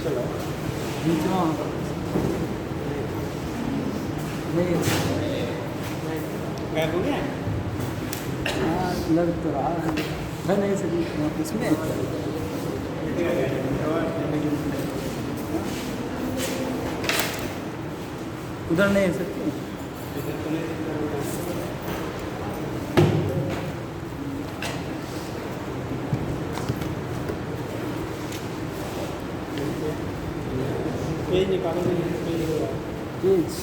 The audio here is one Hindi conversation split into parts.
चलो बीच में वहाँ पर नहीं गैप हो गया। हाँ लग तो रहा है नहीं सर इसमें उधर नहीं है सर पेज निकालो पेज होगा पेज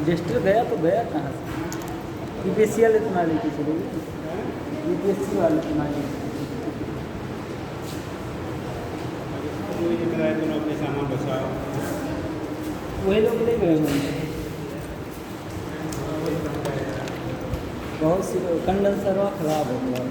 रजिस्टर गया तो गया कहाँ से यूपीएससी वाले तो ना लेके चलेगी यूपीएससी वाले तो ना लेके दोनों अपने सामान बचाओ। वही लोग ले गए होंगे बहुत सी कंडेंसर खराब हो गया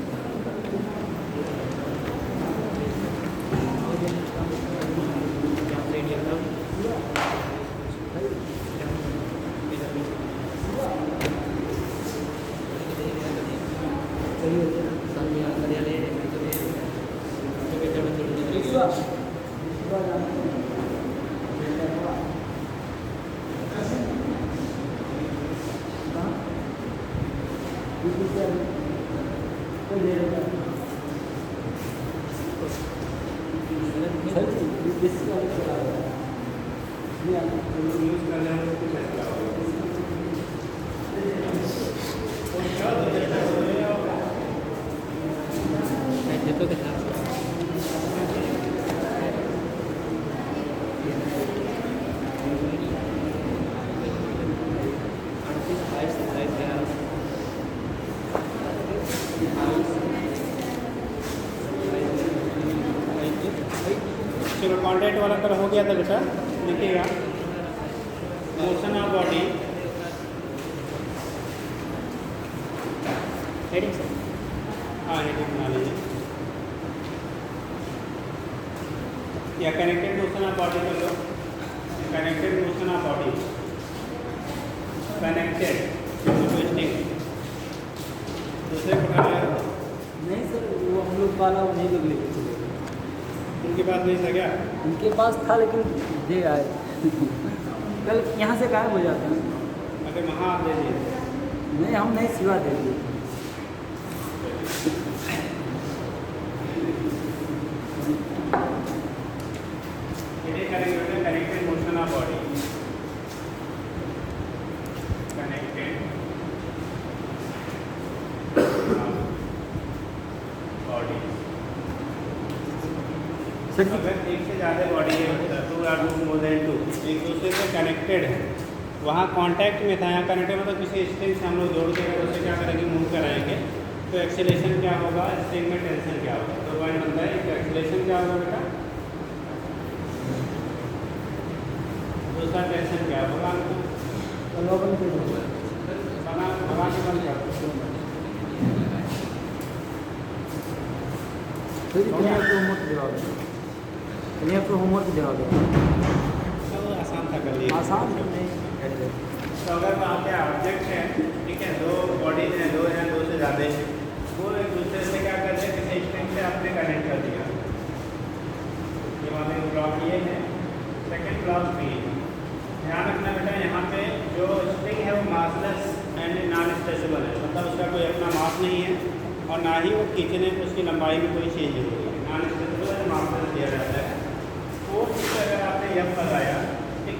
चलो कॉन्टैक्ट वाला कर हो गया था बेटा लिखिएगा motion of body heading sir हाँ हेडिंग बना लीजिए या कनेक्टेड मोशन ऑफ बॉडी कर लो connected motion of body connected twisting दूसरे प्रकार नहीं सर वो हम लोग वाला वो नहीं लोग लेके चले गए उनके पास नहीं था क्या उनके पास था लेकिन दे आए कल यहाँ से गायब हो जाते हैं अरे वहाँ आप दे दिए नहीं हम नहीं सिवा दे दिए connected motion of body connected body सर अगर एक से ज़्यादा बॉडी है two or two more than two एक दूसरे से कनेक्टेड है वहाँ कांटेक्ट में था यहाँ कनेक्टेड मतलब किसी स्ट्रिंग से हम लोग जोड़ के उससे क्या करेंगे मूव कराएंगे तो एक्सीलरेशन क्या होगा स्ट्रिंग में टेंशन क्या होगा तो पॉइंट बनता है कि एक्सीलरेशन क्या होगा बेटा दूसरा टेंशन क्या होगा बना बना के बन क्या यहाँ पर होमवर्क देवा गया आसान था कर लिए आसान नहीं तो अगर वहाँ पे ऑब्जेक्ट है ठीक है दो बॉडीज हैं दो से ज़्यादा हैं वो एक दूसरे से क्या करते हैं किसी स्ट्रिंग से आपने कनेक्ट कर दिया ये वहाँ पे ब्लॉक ये है सेकंड ब्लॉक भी ध्यान रखना बेटा यहाँ पे जो स्ट्रिंग है वो मासलेस एंड नॉन स्ट्रेचेबल है मतलब उसका कोई अपना मास नहीं है और ना ही वो खींचने में उसकी लंबाई में कोई चेंज नहीं है नॉन स्ट्रेचेबल है मासलेस दिया जाता है फोर्स से अगर आपने यम लगाया ठीक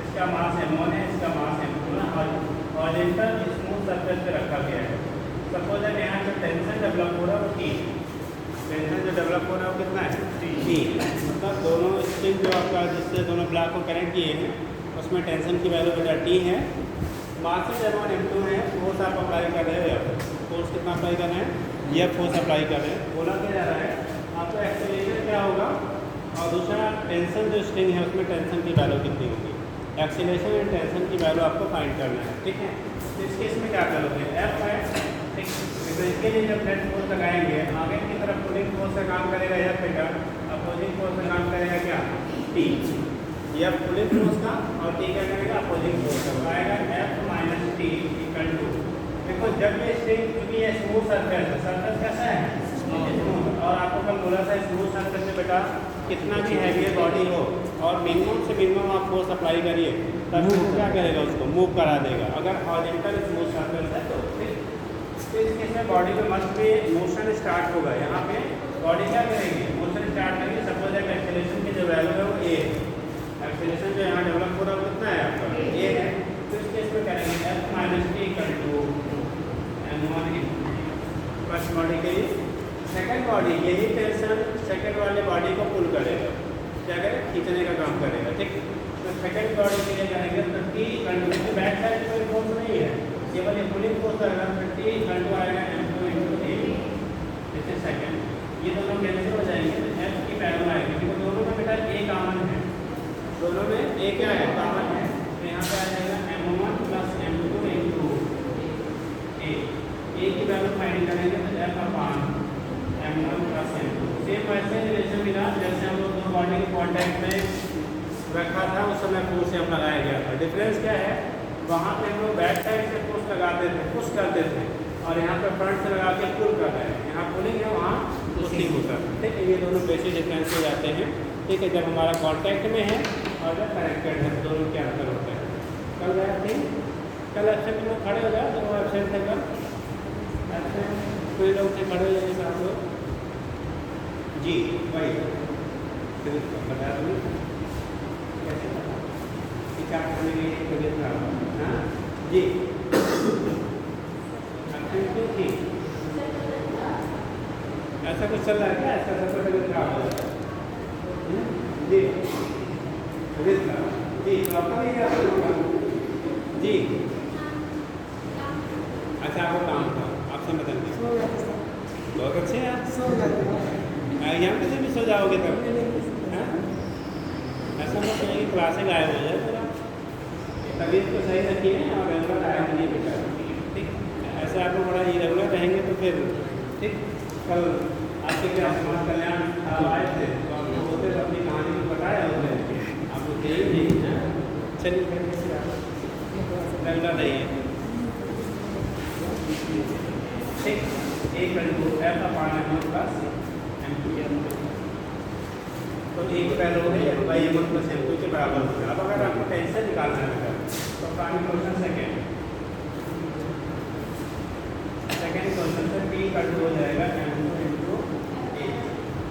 इसका मास m1 है इसका मास m2 है हॉरिजॉन्टल स्मूथ सरफेस पे रखा गया है सपोज अगर यहाँ जो टेंशन डेवलप हो रहा है वो T टेंशन जो डेवलप हो रहा है वो कितना है T मतलब दोनों स्ट्रिंग जो आपका जिससे दोनों ब्लॉक को कनेक्ट किए हैं उसमें टेंशन की वैल्यू बेटा T है मास m1 m2 है फोर्स आप अप्लाई कर रहे हो फोर्स कितना अप्लाई कर रहे हैं यह फोर्स अप्लाई कर रहे हैं बोला क्या जा रहा है आपका एक्सेलरेशन क्या होगा और दूसरा टेंशन जो स्ट्रिंग है उसमें टेंशन की वैल्यू कितनी होगी एक्सीलरेशन एंड टेंशन की वैल्यू आपको फाइंड करना है ठीक है तो इस केस में क्या करोगे एफ है ठीक तो इसके लिए जब नेट फोर्स लगाएंगे आगे की तरफ पुलिंग फोर्स का काम करेगा एफ बेटा अपोजिंग फोर्स का काम करेगा क्या टी एफ पुलिंग फोर्स का और टी क्या करेगा अपोजिंग फोर्स का टी इक्वल टू, देखो जब ये स्ट्रिंग, क्योंकि ये स्मूथ सर्फेस है, सर्फेस कैसा है स्मूथ, और आपको कल बोला था स्मूथ सर्फेस में बेटा कितना भी हैवी बॉडी हो और मिनिमम से मिनिमम आप फोर्स अप्लाई करिए तब वो क्या करेगा, उसको मूव करा देगा। अगर हॉरिजॉन्टल स्मूथ सर्फेस है तो फिर इस केस में बॉडी में मस्ट भी मोशन स्टार्ट होगा। यहाँ पे बॉडी क्या करेगी, मोशन स्टार्ट करेगी। सपोज एक एक्सेलरेशन की जो वैल्यू है वो ए है, एक्सेलरेशन जो यहाँ डेवलप हो रहा है वो कितना है आपका ए है, तो इस केस में करेंगे F minus T equal to m1 first body के लिए। सेकंड बॉडी यही टेंशन सेकंड वाले बॉडी को पुल करेगा, क्या करेगा, खींचने का काम करेगा, ठीक। तो सेकंड बॉडी के लिए करेंगे तो T equal to, back side कोई फोर्स नहीं है, केवल ये पुलिंग फोर्स आएगा, तो टी इक्वल टू आएगा m2 × a, this is second. ये दोनों कैंसिल हो जाएंगे तो f की वैल्यू आएगी, क्योंकि दोनों में बेटा a कॉमन है, दोनों में a क्या है कॉमन है, तो यहाँ पे आ जाएगा m1 + m2 × a, a की वैल्यू फाइंड करेंगे तो f upon m1 + m2। Same वैसे रिलेशन मिला जैसे हम लोग दो बॉडी के कांटेक्ट में रखा था उस समय फोर्स हम लगाया गया था। डिफरेंस क्या है, वहाँ पे हम लोग बैक साइड से फोर्स लगाते थे, पुश करते थे, और यहाँ पे फ्रंट से लगा के पुल कर रहे हैं, यहाँ पुलिंग है वहाँ पुशिंग होता है, ठीक है। ये दोनों बेसिक डिफरेंस हो जाते हैं, ठीक है। जब हमारा कांटेक्ट में है और जब कनेक्टेड है दोनों क्या अंतर होता है। कल गया ठीक, कल एब्सेंट लोग खड़े हो जाए, तो वो एब्सेंट थे कल एब्सेंट कोई लोग थे खड़े हो जाए आप लोग जी, वही बता दूँ कैसे क्या करने के लिए तबियत खराब, हाँ जी ठीक, ऐसा कुछ चल रहा है क्या, ऐसा सब तबियत खराब हो जाता है जी, तबियत खराब जी, तो आपका भी क्या होगा जी, अच्छा आपको काम था, आपसे बदल दिया, बहुत अच्छे हैं आप, यहाँ पे भी सो जाओगे तब, ऐसा मत करिए कि क्लास से गायब हो जाए पूरा, तबीयत तो सही रखिए और रेगुलर आया नहीं बेटा, ठीक। ऐसे आप लोग बड़ा इरेगुलर रहेंगे तो फिर ठीक। कल आपके क्या समाज कल्याण आए थे तो आप लोग होते तो अपनी कहानी को बताया होते, आप लोग यही नहीं है, चलिए रेगुलर रहिए, ठीक। एक f अपॉन m1 + m2, तो एक वैल्यू हो गई m/m1 + m2 के बराबर हो गया। अब अगर आपको टेंशन निकालना है तो प्राइम क्वेश्चन सेकेंड क्वेश्चन से t इक्वल टू हो जाएगा m2 × a,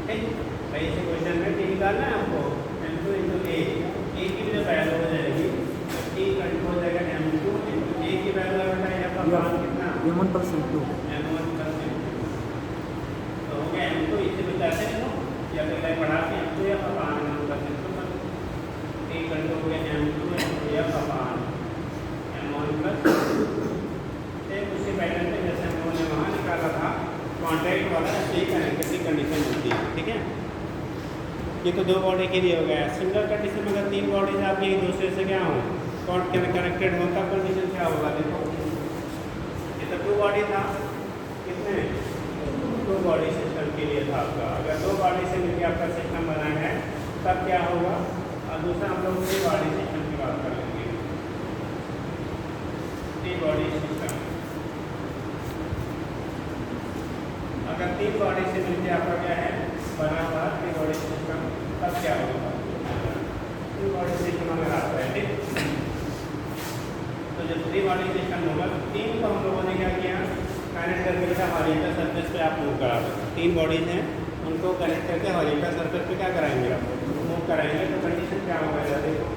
ठीक। भाई इस क्वेश्चन में t निकालना है आपको, m2 × a, a की जो वैल्यू हो जाएगी तो t इक्वल टू हो जाएगा m2 × a की वैल्यू है f अपॉन कितना m1 + m2, m1 + m2, तो हो गया m2 इसे बताते हैं लोग या फिर पढ़ा के m2 f upon m1 + m2 t equal to हो गया m2 × f अपॉन m1 + उसी पैटर्न पे जैसे हम लोगों ने वहाँ निकाला था कॉन्टैक्ट वाला, सही कनेक्टेड की कंडीशन होती है, ठीक है। ये तो दो बॉडी के लिए हो गया। सिंगल कंडीशन में अगर तीन बॉडीज आपकी एक दूसरे से क्या हो कनेक्टेड हो तब कंडीशन क्या होगा, देखो ये तो 2 बॉडी था, कितने 2 बॉडी सिस्टम के लिए था आपका। अगर 2 बॉडी से मिलकर आपका सिस्टम बना है तब क्या होगा, और दूसरा हम लोग 3 बॉडी सिस्टम की बात कर लेंगे, 3 बॉडी सिस्टम। अगर 3 बॉडी से मिलकर आपका क्या है बना हुआ 3 बॉडी सिस्टम, तब क्या होगा 3 बॉडी सिस्टम अगर आता है, ठीक। तो जब 3 बॉडी सिस्टम होगा तो 3 को हम लोगों ने क्या किया, कनेक्ट करके बेटा हॉरिजॉन्टल सरफेस पे आप मूव करा दो। 3 बॉडीज हैं उनको कनेक्ट करके हॉरिजॉन्टल सरफेस पे क्या कराएंगे, आप मूव कराएंगे, तो कंडीशन क्या होगा देखो,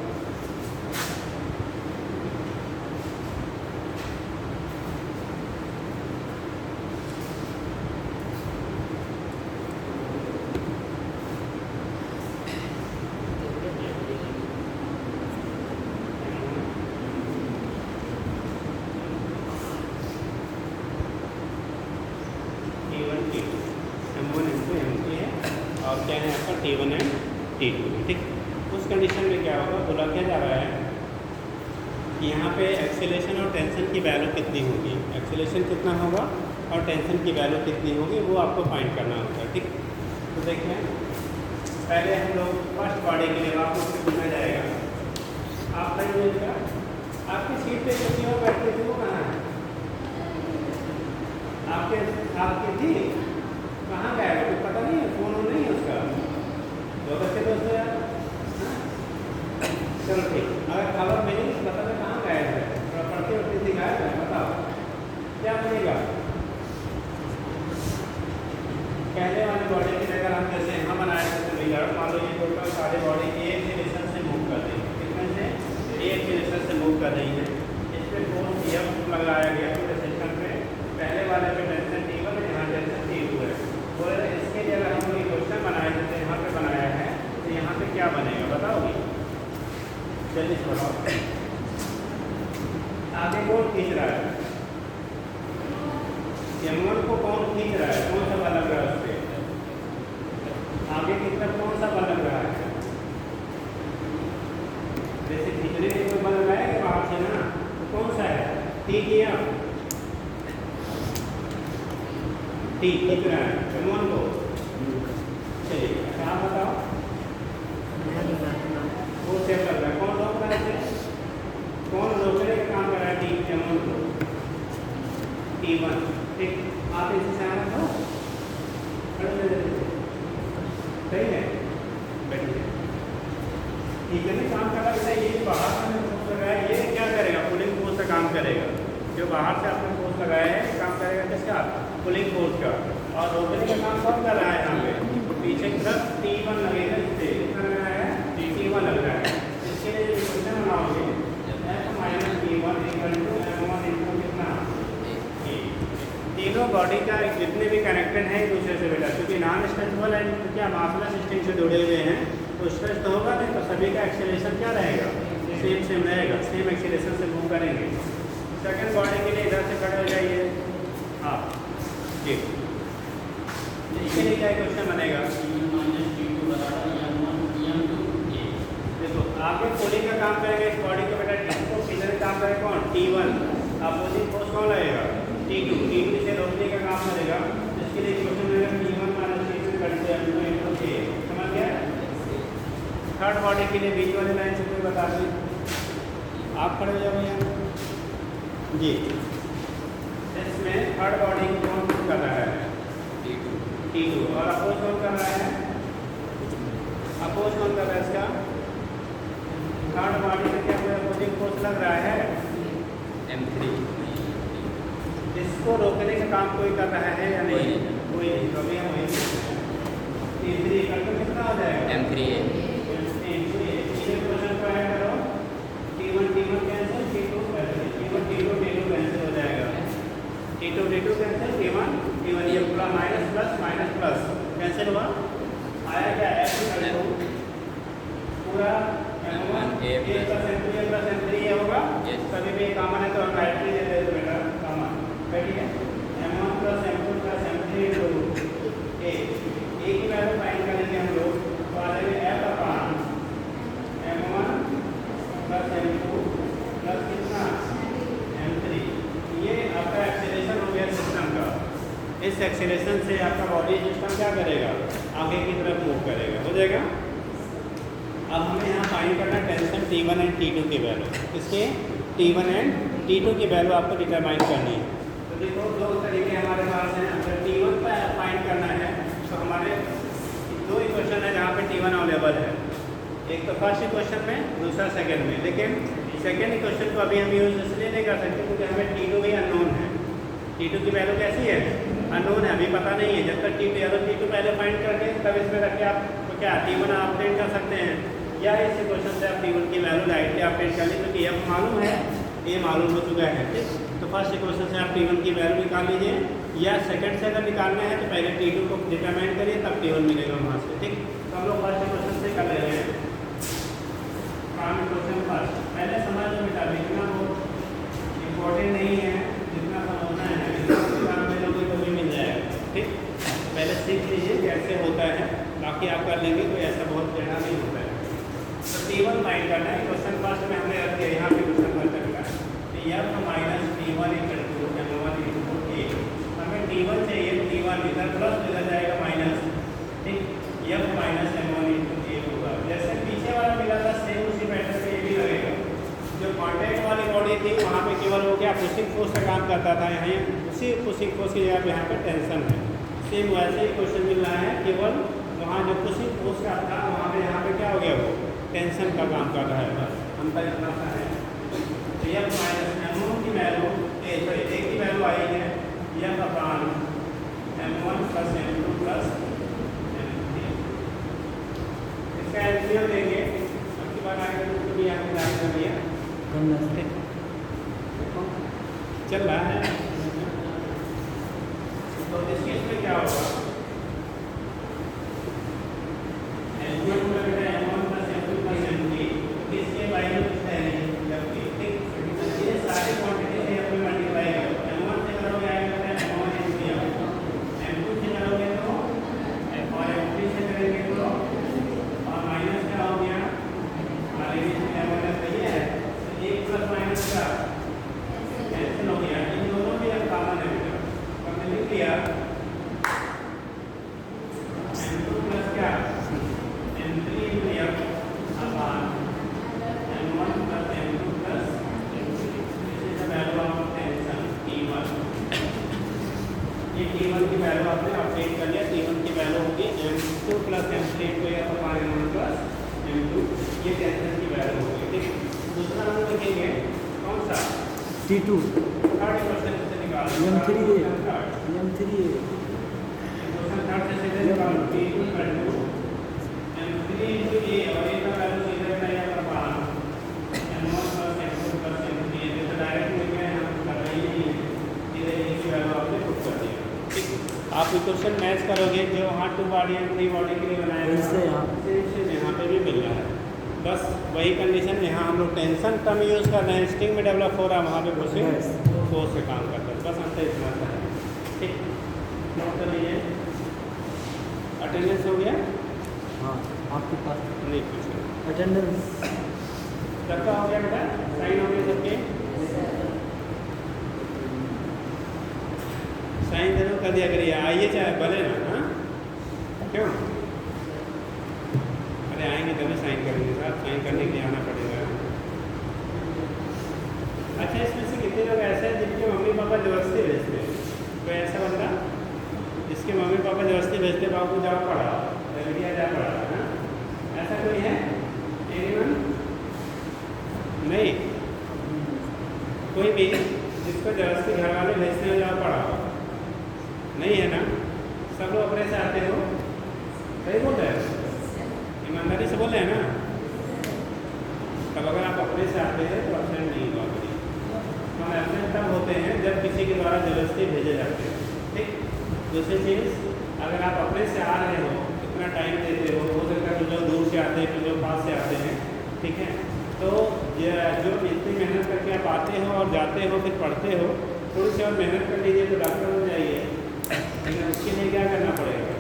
और क्या है आपका T1 एंड T2, ठीक। उस कंडीशन में क्या होगा, बोला क्या जा रहा है कि यहाँ पे एक्सेलेरेशन और टेंशन की वैल्यू कितनी होगी, एक्सेलेरेशन कितना होगा और टेंशन की वैल्यू कितनी होगी वो आपको फाइंड करना होगा, ठीक। तो देखें पहले हम लोग फर्स्ट बॉडी के लिए आपको उससे पूछा जाएगा, आप आपकी सीट पे कितनी हो बैठते थे वो आपके थी कहाँ गया है, कुछ पता नहीं है, फोन नहीं है उसका। बहुत अच्छे दोस्त हो यार। हाँ? चलो ठीक, अगर खबर मिली तो बता दो कहाँ गया है, थोड़ा पढ़ते वढ़ते दिखाया है, बताओ क्या बनेगा। पहले वाली बॉडी की जगह हम जैसे यहाँ बनाए थे तो बिगड़, मान लो ये टोटल सारे बॉडी एक डायरेक्शन से मूव कर रही है, कितने से एक डायरेक्शन से मूव कर रही है। इस पर फोर्स F लगाया गया पूरे सिस्टम पे, पहले वाले पे टेंशन T1 है, यहाँ टेंशन T2 है। और इसके जगह हम लोग क्वेश्चन बनाए जैसे यहाँ पे बनाया है, तो यहाँ पे क्या बनेगा बताओगे। चलिए बताओ, आगे कौन खींच रहा है, M1 को कौन खींच रहा है, कौन सा बल लग रहा है उस पर, आगे की तरफ कौन सा बल लग रहा है। जैसे खींचने में कोई बल लगाएगा बाहर से ना, तो कौन सा है, T किया, T खींच रहा है M1 को। चलिए अच्छा आप बताओ, वो सेट लग रहा है, कौन रोक रहा है, कौन रोकने का काम कर रहा है T M1 को, T1। ठीक, आप इसे सहमत हो, सही है, बैठिए। ठीक है, काम कर रहा है, ये बाहर से फोर्स लगाया है, ये क्या करेगा, पुलिंग फोर्स का काम करेगा। जो बाहर से आपने फोर्स लगाया है काम करेगा किसका, पुलिंग फोर्स का। और रोकने का काम कौन कर रहा है, यहाँ पे पीछे की तरफ T1 लगेगा, इससे कितना लग रहा है, T1 लग रहा है। इसके लिए जो क्वेश्चन बनाओगे F-T1 M1 इनको कितना, तीनों बॉडी का जितने भी कनेक्टेड हैं एक दूसरे से बेटा, क्योंकि नॉन स्ट्रेचबल एंड क्या मास्कुलर सिस्टम से जुड़े हुए हैं, तो स्ट्रेच तो होगा नहीं, तो सभी का एक्सेलरेशन क्या रहेगा, सेम रहेगा, सेम एक्सेलरेशन से मूव करेंगे। सेकंड बॉडी के लिए इधर से खड़े हो जाइए आप जी, इसके लिए क्या क्वेश्चन बनेगा, देखो आगे पुलिंग का काम करेगा इस बॉडी को बेटा, इसको खींचने का काम करेगा कौन, T1, अपोजिट फोर्स कौन लगेगा, T2 से रोकने का काम करेगा। इसके लिए क्वेश्चन रहेगा T1 माइनस T2 करते हैं, समझ गया। थर्ड बॉडी के लिए बीच वाले लाइन से कोई बता दें, आप खड़े हो जाओ यहाँ जी। इसमें थर्ड बॉडी को कौन कर रहा है, T2 और अपोज कौन कर रहा है, अपोज कौन कर रहा है इसका, थर्ड बॉडी में क्या अपोजिंग फोर्स लग रहा है M3। इसको रोकने का काम कोई कर रहा है या नहीं, कोई नहीं, तो अभी हम वही T3 करके कितना हो जाएगा M3 क्वेश्चन का है करो, T1 कैंसिल, T2 कैंसिल हो जाएगा, T2 कैंसिल, T1 ये पूरा माइनस प्लस कैंसिल हुआ, आया क्या F पूरा M1 A प्लस M3 ये होगा, कभी भी कॉमन है तो हम राइट ले लेते हैं बेटा कॉमन, ठीक है। M1 plus M2 plus M3 A की वैल्यू फाइंड करेंगे हम लोग, तो आ जाएगा F upon M1 plus M2 plus कितना M3। ये आपका एक्सेलरेशन हो गया सिस्टम का। इस एक्सेलरेशन से आपका बॉडी सिस्टम क्या करेगा, आगे की तरफ मूव करेगा, हो जाएगा। अब हमें यहाँ फाइंड करना टेंशन T1 एंड T2 की वैल्यू, इसके T1 एंड T2 की वैल्यू आपको डिटरमाइन करनी है। तो देखो दो तरीके हमारे पास हैं, अगर T1 पर फाइंड करना है तो हमारे दो इक्वेशन है जहाँ पे T1 अवेलेबल है, एक तो फर्स्ट इक्वेशन में, दूसरा सेकंड में। लेकिन सेकंड इक्वेशन को अभी हम यूज इसलिए नहीं कर सकते क्योंकि हमें T2 भी अननोन है, T2 की वैल्यू कैसी है, अननोन है, अभी पता नहीं है। जब तक T2 या तो T2 पहले फाइंड करके तब इसमें रख के आप तो क्या T1 अपडेट कर सकते हैं, या इस क्वेश्चन से आप T1 की वैल्यू डायरेक्टली अपडेट कर लें, क्योंकि F मालूम है, ये मालूम हो चुका है, ठीक। तो फर्स्ट इक्वेशन से आप T1 की वैल्यू निकाल लीजिए, या सेकंड से अगर निकालना है तो पहले T2 को डिटरमाइन करिए तब T1 मिलेगा वहाँ से, ठीक। तो हम लोग फर्स्ट इक्वेशन से कर ले रहे हैं काम इक्वेशन फर्स्ट। पहले समझ लो बेटा, लिखना वो इम्पोर्टेंट नहीं है, जितना समझना है काम में लोगों को भी मिल जाएगा, ठीक। पहले सीख लीजिए कैसे होता है, बाकी आप कर लेंगे, कोई ऐसा बहुत टेढ़ा नहीं होता है। तो T1 फाइंड करना है, क्वेश्चन फर्स्ट में हमने रख दिया, यहाँ पे क्वेश्चन फर्स्ट करना है F minus T1 equal to M1 equal to A। हमें T1 चाहिए, T1 इधर प्लस इधर जाएगा माइनस, ठीक। F minus M1 equal to A होगा, जैसे पीछे वाला मिला था सेम उसी पैटर्न पे ये भी लगेगा। जो वाली बॉडी थी वहाँ पे केवल वो क्या पुशिंग फोर्स का काम करता था, यहाँ उसी पुशिंग फोर्स की जगह पे यहाँ पे टेंशन है। सेम वैसे ही क्वेश्चन मिल रहा है, केवल वहाँ जो पुशिंग फोर्स का था वहाँ पे यहाँ पे क्या हो गया, वो टेंशन का काम कर रहा है। बस अंतर इतना सा है। तो यह माइनस M1 की वैल्यू एक की वैल्यू आई है, यह upon M1 plus M2 plus M3। इसका एलसीएम देंगे, उसके बाद आगे तो भी आपने जान कर लिया चल रहा है। तो इस केस में क्या होगा, M1 plus M2 plus M3 इसके वैल्यू है जबकि ठीक ये सारी क्वांटिटी से अपने मल्टीप्लाई करो। M1 से करोगे आएगा M1 M3 M2 से करोगे तो और M3 से करेंगे तो और माइनस क्या हो गया, सही है। एक प्लस माइनस का कैंसिल हो गया, इन दोनों में अब कॉमन है बेटा। तो हमने लिख लिया M2 प्लस क्या M3 into F upon M1 plus M2 plus M3। This is the value of tension T1। ये T1 की वैल्यू आपने अपडेट कर लिया। T1 की वैल्यू होगी M2 plus M3 into F upon M1 plus M2। ये टेंशन की वैल्यू होगी। ठीक, दूसरा हम लिखेंगे कौन सा T2 थर्ड क्वेश्चन से निकालो M3 M3 क्वेश्चन थर्ड से सीधे निकालो T2 equal to M3 into A और A का वैल्यू सीधे बनाया upon M1 plus M2 plus M3। ये तो डायरेक्ट मिल गया, हम कर रहे हैं सीधे A की वैल्यू आपने पुट कर दिया। ठीक, आप इक्वेशन मैच करोगे जो वहाँ 2 बॉडी एंड 3 बॉडी के लिए बनाया इससे यहाँ पे भी मिल रहा है। बस वही कंडीशन, यहाँ हम लोग टेंशन टर्म यूज़ कर रहे हैं, स्ट्रिंग में डेवलप हो रहा है, वहाँ पे पुशिंग फोर्स से काम करता है। बस अंतर इतना सा है। ठीक, नोट कर लीजिए। अटेंडेंस हो गया? हाँ आपके पास नहीं कुछ अटेंडेंस सबका हो गया बेटा, साइन हो गए सबके, साइन जरूर कर दिया करिए, आइए चाहे भले ना। हाँ क्यों, अरे आएंगे तभी साइन करेंगे साहब, साइन करने के लिए आना पड़ेगा। अच्छा, इसमें से कितने लोग ऐसे हैं जिनके मम्मी पापा जबरदस्ती भेजते हैं? कोई ऐसा बंदा जिसके मम्मी पापा जबरदस्ती भेजते, बाबू जा पड़ा, लड़कियाँ जा पड़ा, है ऐसा कोई है? एनीवन? नहीं, कोई भी जिसको जबरदस्ती घर वाले भेजते हैं जा पड़ा नहीं है ना? सब लोग अपने से आते हो, सही बोल रहे हैं, ईमानदारी से बोल रहे हैं ना? तब अगर आप अपने से आते हैं तो एब्सेंट नहीं हुआ करिए। हम एब्सेंट तब होते हैं जब किसी के द्वारा जबरदस्ती भेजे जाते हैं। ठीक, दूसरी चीज़, अगर आप अपने से आ रहे हो, इतना टाइम देते हो सकता है कुछ लोग दूर से आते हैं, कुछ लोग पास से आते हैं, ठीक है, तो जो इतनी मेहनत करके आप आते हो और जाते हो फिर पढ़ते हो, थोड़ी सी और मेहनत कर लीजिए तो डॉक्टर हो जाइए। लेकिन उसके लिए क्या करना पड़ेगा,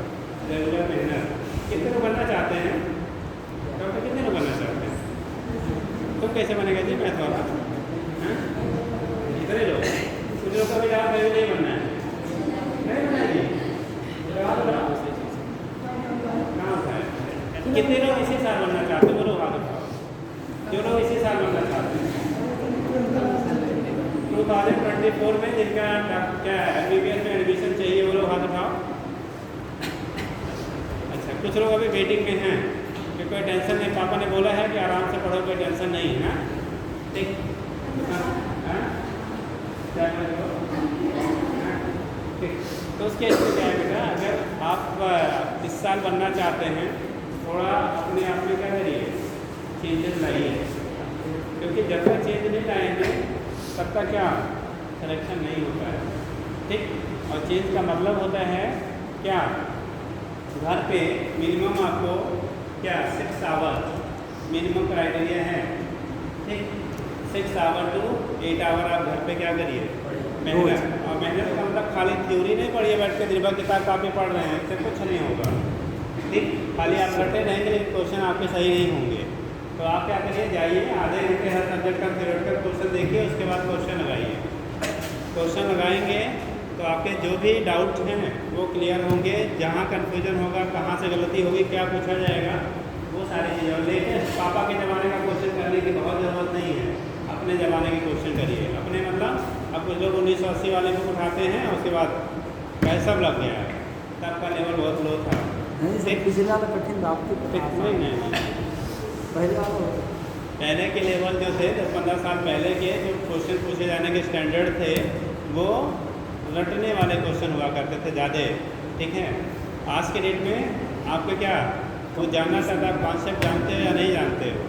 रेगुलर मेहनत। कितने लोग बनना चाहते हैं डॉक्टर, कितने लोग बनना चाहते हैं? तुम कैसे बनेगा जी, मैथ वाला? इतने लोग, कुछ लोग का भी जवाब नहीं बनना है, नहीं बनाएंगे जवाब बताओ कहाँ होता है। कितने लोग इसी साल बनना चाहते हैं, बोलो हाथ उठाओ। जो लोग इसी साल बनना चाहते हैं 2024 में, जिनका क्या MBBS में एडमिशन चाहिए, वो लोग हाथ उठाओ। अच्छा, कुछ लोग अभी वेटिंग में हैं कि कोई टेंशन नहीं, पापा ने बोला है कि आराम से पढ़ो, कोई टेंशन नहीं है। ठीक, क्या करो? ठीक, तो उसके इसमें क्या है बेटा, अगर आप इस साल बनना चाहते हैं, थोड़ा अपने आप में क्या करिए, चेंजेस लाइए, क्योंकि जब तक चेंज नहीं लाएंगे तब तक क्या सिलेक्शन नहीं होता है। ठीक, और चेंज का मतलब होता है क्या, घर पे मिनिमम आपको क्या 6 आवर मिनिमम क्राइटेरिया है। ठीक, 6 आवर टू 8 आवर आप घर पे क्या करिए, मेहनत। और मेहनत का मतलब खाली थ्योरी नहीं पढ़िए बैठ के, निर्भर किताब काफ़ी पढ़ रहे हैं, इससे कुछ नहीं होगा। ठीक, खाली आप रटे रहेंगे लेकिन क्वेश्चन आपके सही नहीं होंगे। तो आप क्या करिए, जाइए आधे घंटे हर सब्जेक्ट का थ्योरेटिकल क्वेश्चन देखिए, उसके बाद क्वेश्चन लगाइए। क्वेश्चन लगाएंगे तो आपके जो भी डाउट हैं वो क्लियर होंगे, जहाँ कन्फ्यूजन होगा, कहाँ से गलती होगी, क्या पूछा जाएगा, वो सारी चीज़ें। और लेकिन पापा के ज़माने का क्वेश्चन करने की बहुत ज़रूरत नहीं है। अपने ज़माने के क्वेश्चन करिए। अपने मतलब अब कुछ लोग 1980 वाले बुक उठाते हैं और उसके बाद वह सब लग गया है, तब का लेवल बहुत लो था। नहीं सर, पिछले वाला कठिन था, आपके नहीं पहले वाला पहले के लेवल जो थे 10-15 साल पहले के जो क्वेश्चन पूछे जाने के स्टैंडर्ड थे वो रटने वाले क्वेश्चन हुआ करते थे ज़्यादा, ठीक है। आज के डेट में आपको क्या वो जानना चाहता है, कॉन्सेप्ट जानते हो या नहीं जानते हो,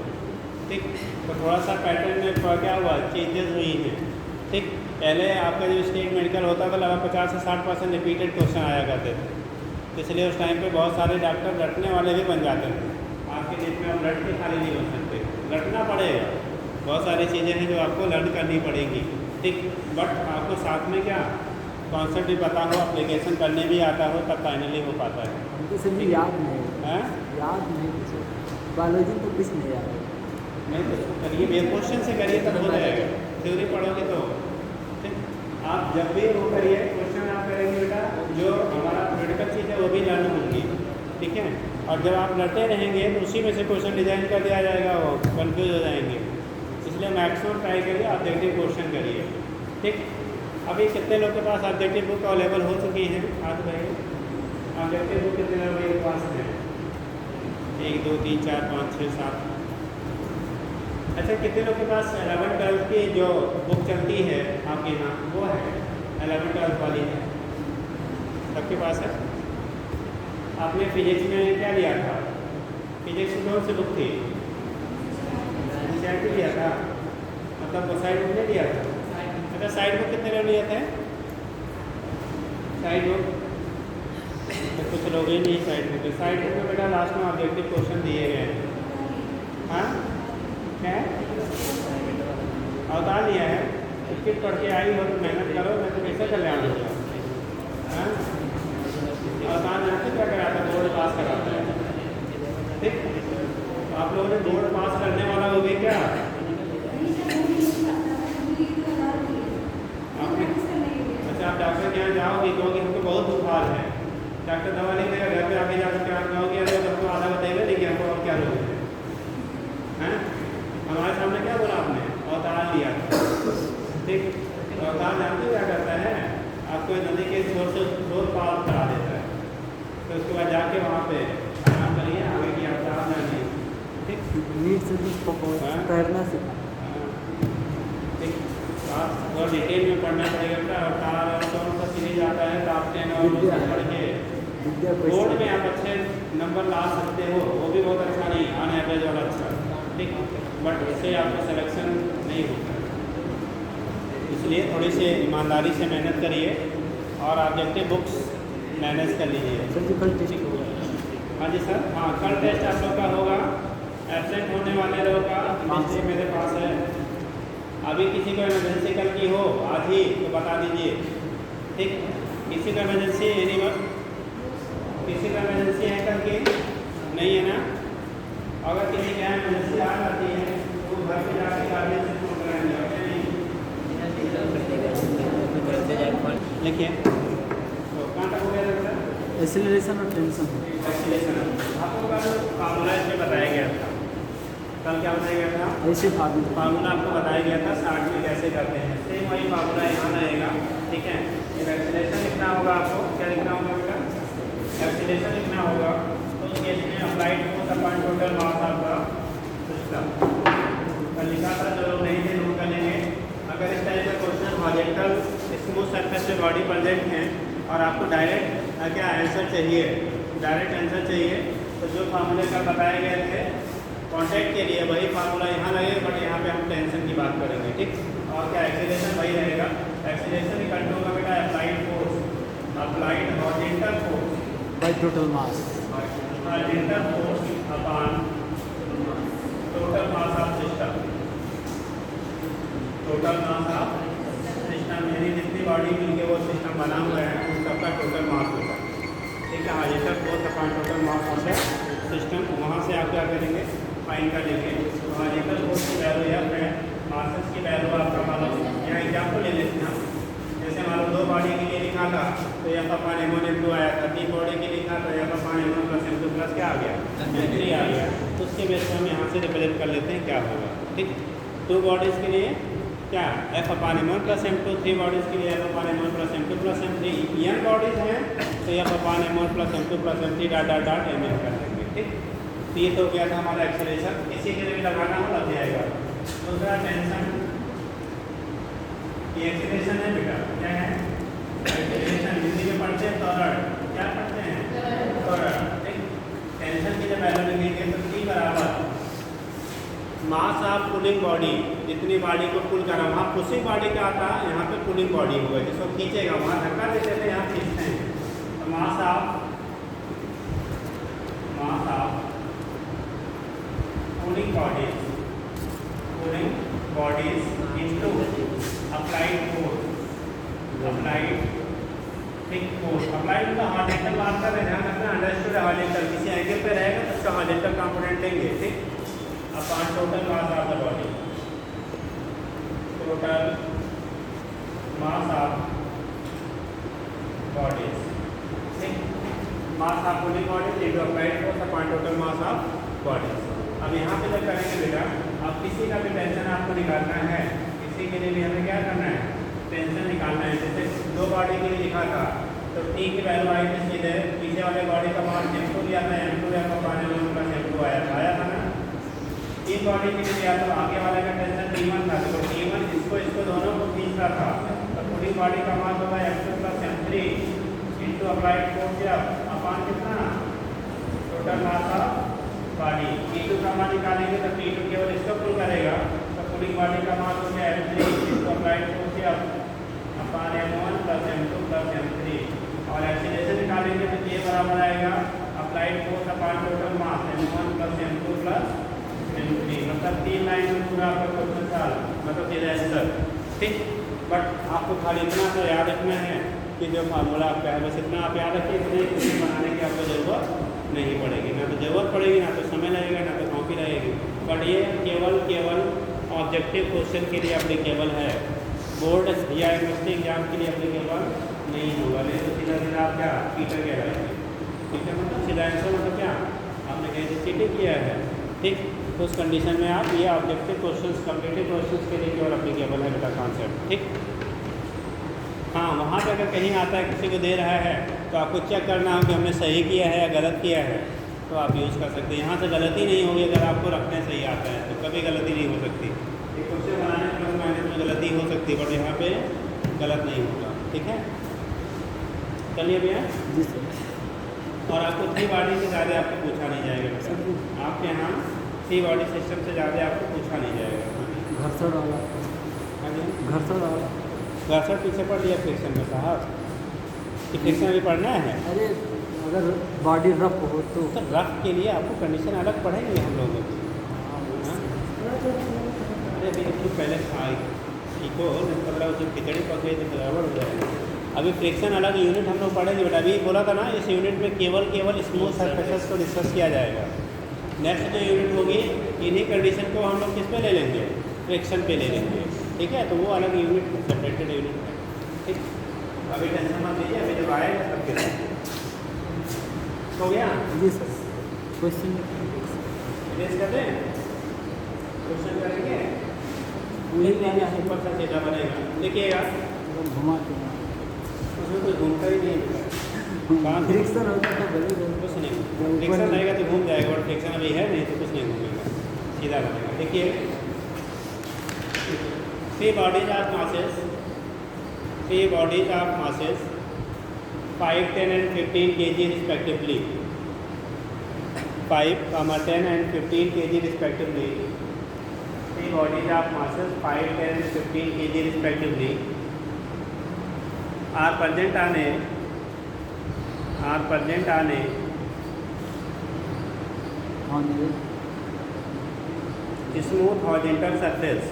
ठीक। तो थोड़ा सा पैटर्न में क्या हुआ, चेंजेस हुई हैं, ठीक। पहले आपका जो स्टेट मेडिकल होता था लगभग 50 से 60% रिपीटेड क्वेश्चन आया करते थे, इसलिए उस टाइम पे बहुत सारे डॉक्टर रटने वाले भी बन जाते थे। आज के डेट में आप रट के खाली नहीं बन सकते, रटना पड़ेगा, बहुत सारी चीज़ें हैं जो आपको लर्न करनी पड़ेगी, ठीक। बट आपको साथ में क्या कॉन्सेप्ट भी पता हो, एप्लीकेशन करने भी आता हो, तब फाइनली हो पाता है। हमको सर याद नहीं है, याद नहीं, बायोलॉजी तो कुछ नहीं याद नहीं तो उसको करिए, मेरे क्वेश्चन से करिए तब हो जाएगा, थ्योरी पढ़ोगे तो ठीक। आप जब भी वो करिए क्वेश्चन आप करेंगे बेटा, जो हमारा थ्योरेटिकल चीज़ है वो भी लर्न होंगी, ठीक है। और जब आप लड़ते रहेंगे तो उसी में से क्वेश्चन डिजाइन कर दिया जाएगा, वो कन्फ्यूज हो जाएंगे, इसलिए मैक्सिमम ट्राई करिए ऑब्जेक्टिव क्वेश्चन करिए, ठीक। अभी कितने लोग के पास ऑब्जेक्टिव बुक अवेलेबल हो चुकी हैं, आज भाई ऑब्जेक्टिव बुक कितने लोगों के पास है? 1 2 3 4 5 6 7। अच्छा, कितने लोग के पास 11-12 की जो बुक चलती है आपके यहाँ वो है, 11-12 वाली है, सबके पास है? आपने फिजिक्स में क्या लिया था? फिजिक्स में कौन सी बुक थी? एनसीईआरटी लिया था, मतलब साइड बुक नहीं लिया था? अच्छा, साइड बुक कितने लोग लिए थे? साइड बुक तो कुछ लोग ही नहीं साइड बुक। साइड बुक में बेटा लास्ट में ऑब्जेक्टिव क्वेश्चन दिए गए हैं। हाँ क्या अवतार लिया है, क्रिकेट पढ़ के आई हो तो मेहनत करो, मैं तो कैसे कल्याण होगा। हाँ अवतार जानते क्या कराता है? बोर्ड पास कराता है, ठीक। तो आप लोगों ने बोर्ड पास करने वाला हो गया क्या? अच्छा, आप डॉक्टर के यहाँ जाओगे क्योंकि हमको बहुत बुखार है, डॉक्टर दवा नहीं देगा, घर पे आके जाकर क्या कहोगे? अरे सबको आधा बताएगा लेकिन हमको और क्या रोग है? हमारे सामने क्या बोला आपने? अवतार लिया, ठीक। तो अवतार जानते क्या करता है? आपको नदी के छोर से छोर पार करा देता है, तो उसके बाद जाके वहाँ पे आराम करिए, आगे की अवतार जानिए, ठीक। नीट से तैरना सीखा, ठीक। आप थोड़ा डिटेल में पढ़ना पड़ेगा। अवतार और कौन सा सीरीज आता है तो आपने पढ़ के बोर्ड में आप अच्छे नंबर ला सकते हो, वो भी बहुत अच्छा नहीं, ऑन एवरेज वाला अच्छा, ठीक। बट इससे आपका सिलेक्शन नहीं होता, इसलिए थोड़ी सी ईमानदारी से मेहनत करिए और ऑब्जेक्टिव बुक्स मैनेज कर लीजिए। सर्जिकल टेस्ट होगा? हाँ जी सर, हाँ कल टेस्ट आप लोग का होगा, एब्सेंट होने वाले लोगों का लिस्ट मेरे पास है। अभी किसी को इमरजेंसी कल की हो आज ही तो बता दीजिए, ठीक। किसी का इमरजेंसी किसी का इमरजेंसी है कल की? नहीं है ना? अगर किसी का इमरजेंसी आ जाती है तो घर पे जाके गार्जियन से फोन कराएंगे, लिखिए। तो कहाँ तक हो गया था? एक्सेलरेशन और टेंशन। एक्सेलरेशन आपको कल फार्मूला इसमें बताया गया था, कल क्या बताया गया था? ऐसे फार्मूला आपको बताया गया था 60 में कैसे करते हैं, सेम वही फार्मूला यहाँ रहेगा, ठीक है। एक्सेलरेशन लिखना होगा आपको, क्या लिखना होगा बेटा? एक्सेलरेशन लिखना होगा, तो उस केस में अप्लाइड फोर्स अपॉन टोटल मास आपका सिस्टम कल लिखा था, जो लोग नहीं थे नोट कर लेंगे। अगर इस तरह का क्वेश्चन हॉरिजॉन्टल स्मूथ सरफेस पे बॉडी प्रेजेंट है और आपको डायरेक्ट क्या आंसर चाहिए, डायरेक्ट आंसर चाहिए, तो जो फार्मूले का बताए गए थे कॉन्टैक्ट के लिए वही फार्मूला यहाँ लगेगा, बट यहाँ पे हम टेंशन की बात करेंगे, ठीक। और क्या एक्सेलरेशन वही रहेगा, एक्सेलरेशन इक्वल टू होगा बेटा applied force, applied horizontal force by total mass, horizontal force upon total mass of system, total mass of system, यानी जितनी बॉडी मिलके वो सिस्टम बना हुआ है उस सबका टोटल मास होगा, ठीक है। Horizontal force upon total mass of the system, वहाँ से आप क्या करेंगे? फाइन कर लेंगे। हॉरिजॉन्टल फोर्स की वैल्यू या फिर मासेस की वैल्यू आपका मालूम, यहाँ एग्जाम्पल ले लेते हैं हम, जैसे मान लो 2 बॉडी के लिए लिखा था तो यह पापा M1M2 आया था, 3 बॉडी के लिए लिखा था यह पापा M1 + M2 + क्या आ गया? M3 आ गया, तो उसके बेस पर हम यहाँ से रिप्रेजेंट कर लेते हैं क्या होगा, ठीक। 2 बॉडीज़ के लिए क्या F/m1 + m2, 3 बॉडीज़ के लिए F/m1 + m2 + m3, n bodies हैं तो F/m1 + m2 + m3 dot mn कर देंगे। ठीक, तो ये तो गया था हमारा एक्सेलरेशन। इसी के लिए भी लगाना हो लग जाएगा। दूसरा टेंशन, ये एक्सेलरेशन है बेटा, क्या है एक्सेलरेशन, हिंदी में पढ़ते हैं त्वरण, क्या पढ़ते हैं त्वरण। ठीक, टेंशन की जब वैल्यू लिखेंगे तो T बराबर मास ऑफ पुलिंग बॉडी, जितनी बॉडी को पुल करा, वहाँ पुशिंग बॉडी क्या आता है, यहाँ पे पुलिंग बॉडी होगा जिसको खींचेगा, वहाँ धक्का देते थे, यहाँ खींचते हैं। तो mass of pulling bodies into applied force, ठीक फोर्स अप्लाइड का हॉरिजॉन्टल बात कर रहे हैं, ध्यान रखना अंडरस्टूड हॉरिजॉन्टल, किसी एंगल पे रहेगा तो उसका हॉरिजॉन्टल कंपोनेंट लेंगे। ठीक, upon total mass of the body, total mass of bodies, ठीक, mass of pulling bodies into applied force upon total mass of bodies. अब यहाँ पे जब करेंगे बेटा, अब किसी का भी टेंशन आपको निकालना है, किसी के लिए भी हमें क्या करना है, टेंशन निकालना है। जैसे 2 बॉडी के लिए लिखा था तो T की वैल्यू आई थी सीधे, पीछे वाले बॉडी का मान m2 लिया था, m2 F/m1 + m2 आया था ना। 3 बॉडी के लिए लिया तो आगे वाले का टेंशन T1 था, तो T1 इसको दोनों को खींचता था, तो पूरी बॉडी का मान होगा m2 + m3 into applied force upon कितना total mass of body. T2 का मान निकालेंगे तो T2 केवल इसको पुल करेगा, तो पूरी बॉडी का मान हो गया m3 into applied force upon m1 + m2 + m3, और एक्सीलरेशन निकालेंगे तो ये बराबर आएगा applied force upon total mass m1 + m2 + m3। मतलब 3 लाइन में पूरा आपका क्वेश्चन सॉल्व, मतलब सीधा आंसर। ठीक, बट आपको खाली इतना तो याद रखना है कि जो फार्मूला आपका है बस इतना आप याद रखिए, इतने क्वेश्चन बनाने की आपको ज़रूरत नहीं पड़ेगी, ना तो ज़रूरत पड़ेगी, ना तो समय लगेगा, ना तो कॉपी रहेगी। बट ये केवल ऑब्जेक्टिव क्वेश्चन के लिए एप्लीकेबल है, बोर्ड या यूनिवर्सिटी एग्जाम के लिए एप्लीकेबल नहीं होगा। नहीं तो सीधा आप क्या टीचर कह रहे हैं, ठीक है, मतलब सीधा आंसर मतलब क्या आपने कहीं से चीटिंग किया है। ठीक, तो उस कंडीशन में आप ये ऑब्जेक्टिव क्वेश्चंस, कम्पिटिटिव क्वेश्चंस के लिए केवल एप्लीकेबल है बेटा कॉन्सेप्ट। ठीक, हाँ, वहाँ पे अगर कहीं आता है किसी को दे रहा है तो आपको चेक करना हो कि हमने सही किया है या गलत किया है, तो आप यूज़ कर सकते हैं। यहाँ से गलती नहीं होगी, अगर आपको रखने सही आता है तो कभी गलती नहीं हो सकती। एक क्वेश्चन बनाने प्लस माइनस में गलती हो सकती है, बट यहाँ पे गलत नहीं होगा। ठीक है, चलिए भैया जी सर। और आपको 3 बॉडी से ज़्यादा आपको पूछा नहीं जाएगा, आपके यहाँ 3 बॉडी सिस्टम से ज़्यादा आपको पूछा नहीं जाएगा। घर्षण वाला, घर्षण वाला, घर्षण पीछे पढ़ लिया फ्रिक्शन में साहब, कि फ्रिक्शन भी पढ़ना है। अरे अगर बॉडी रफ हो तो रफ के लिए आपको कंडीशन अलग पढ़ेंगे हम लोग। अरे बिल्कुल पहले को मतलब जो खिचड़ी पकड़ी तो गड़बड़ हो जाएगी। अभी फ्रिक्शन अलग यूनिट हम लोग पढ़ेंगे, बट अभी बोला था ना इस यूनिट में केवल स्मूथ सरफेसेस को डिस्कस किया जाएगा। नेक्स्ट जो यूनिट होगी इन्हीं कंडीशन को हम लोग किस पे ले लेंगे, फ्रिक्शन पे ले लेंगे। ठीक है, तो वो अलग यूनिट सेपरेटेड यूनिट है। ठीक, अभी टेंशन मत लीजिए, अभी जब आएगा तब के हो गया। जी सर, क्वेश्चन रेस कर दें, क्वेश्चन करेंगे, ऊपर से सीधा बनेगा। देखिएगा घुमा के उसमें कुछ घूमता ही नहीं है, फ्रिक्शन होता तो कुछ नहीं, फ्रिक्शन रहेगा तो घूम जाएगा, और फ्रिक्शन अभी है नहीं तो कुछ नहीं घूमेगा, सीधा बनेगा। देखिए 3 bodies of masses 5, 10 and 15 kg respectively, 5, 10 and 15 kg respectively. 3 bodies of masses 5, 10 and 15 kg respectively are present on a smooth horizontal surface.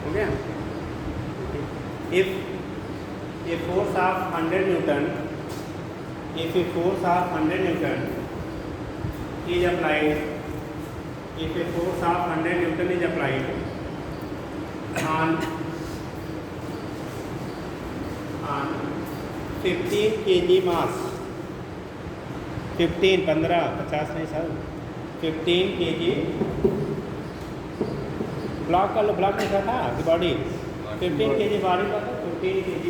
हो गया। If a force of 100 Newton is applied, on 15 kg mass, 15 50 नहीं सर 15 kg ब्लॉक कर लो, ब्लॉक लिखा था कि बॉडी 15 kg बॉडी का, 15 kg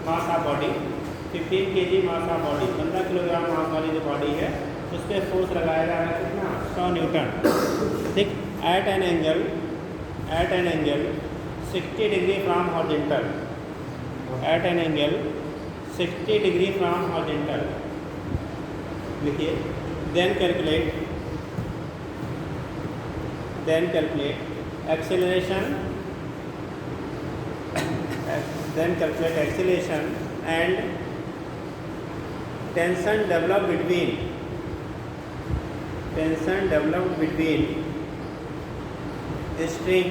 mass of body, 15 kg mass of body, 15 kilogram mass वाली जो बॉडी है उस पर फोर्स लगाया जा रहा है कितना 100 न्यूटन, ठीक, at an angle 60 degree from horizontal, at an angle 60 degree from horizontal, लिखिए। Then calculate acceleration and tension developed between string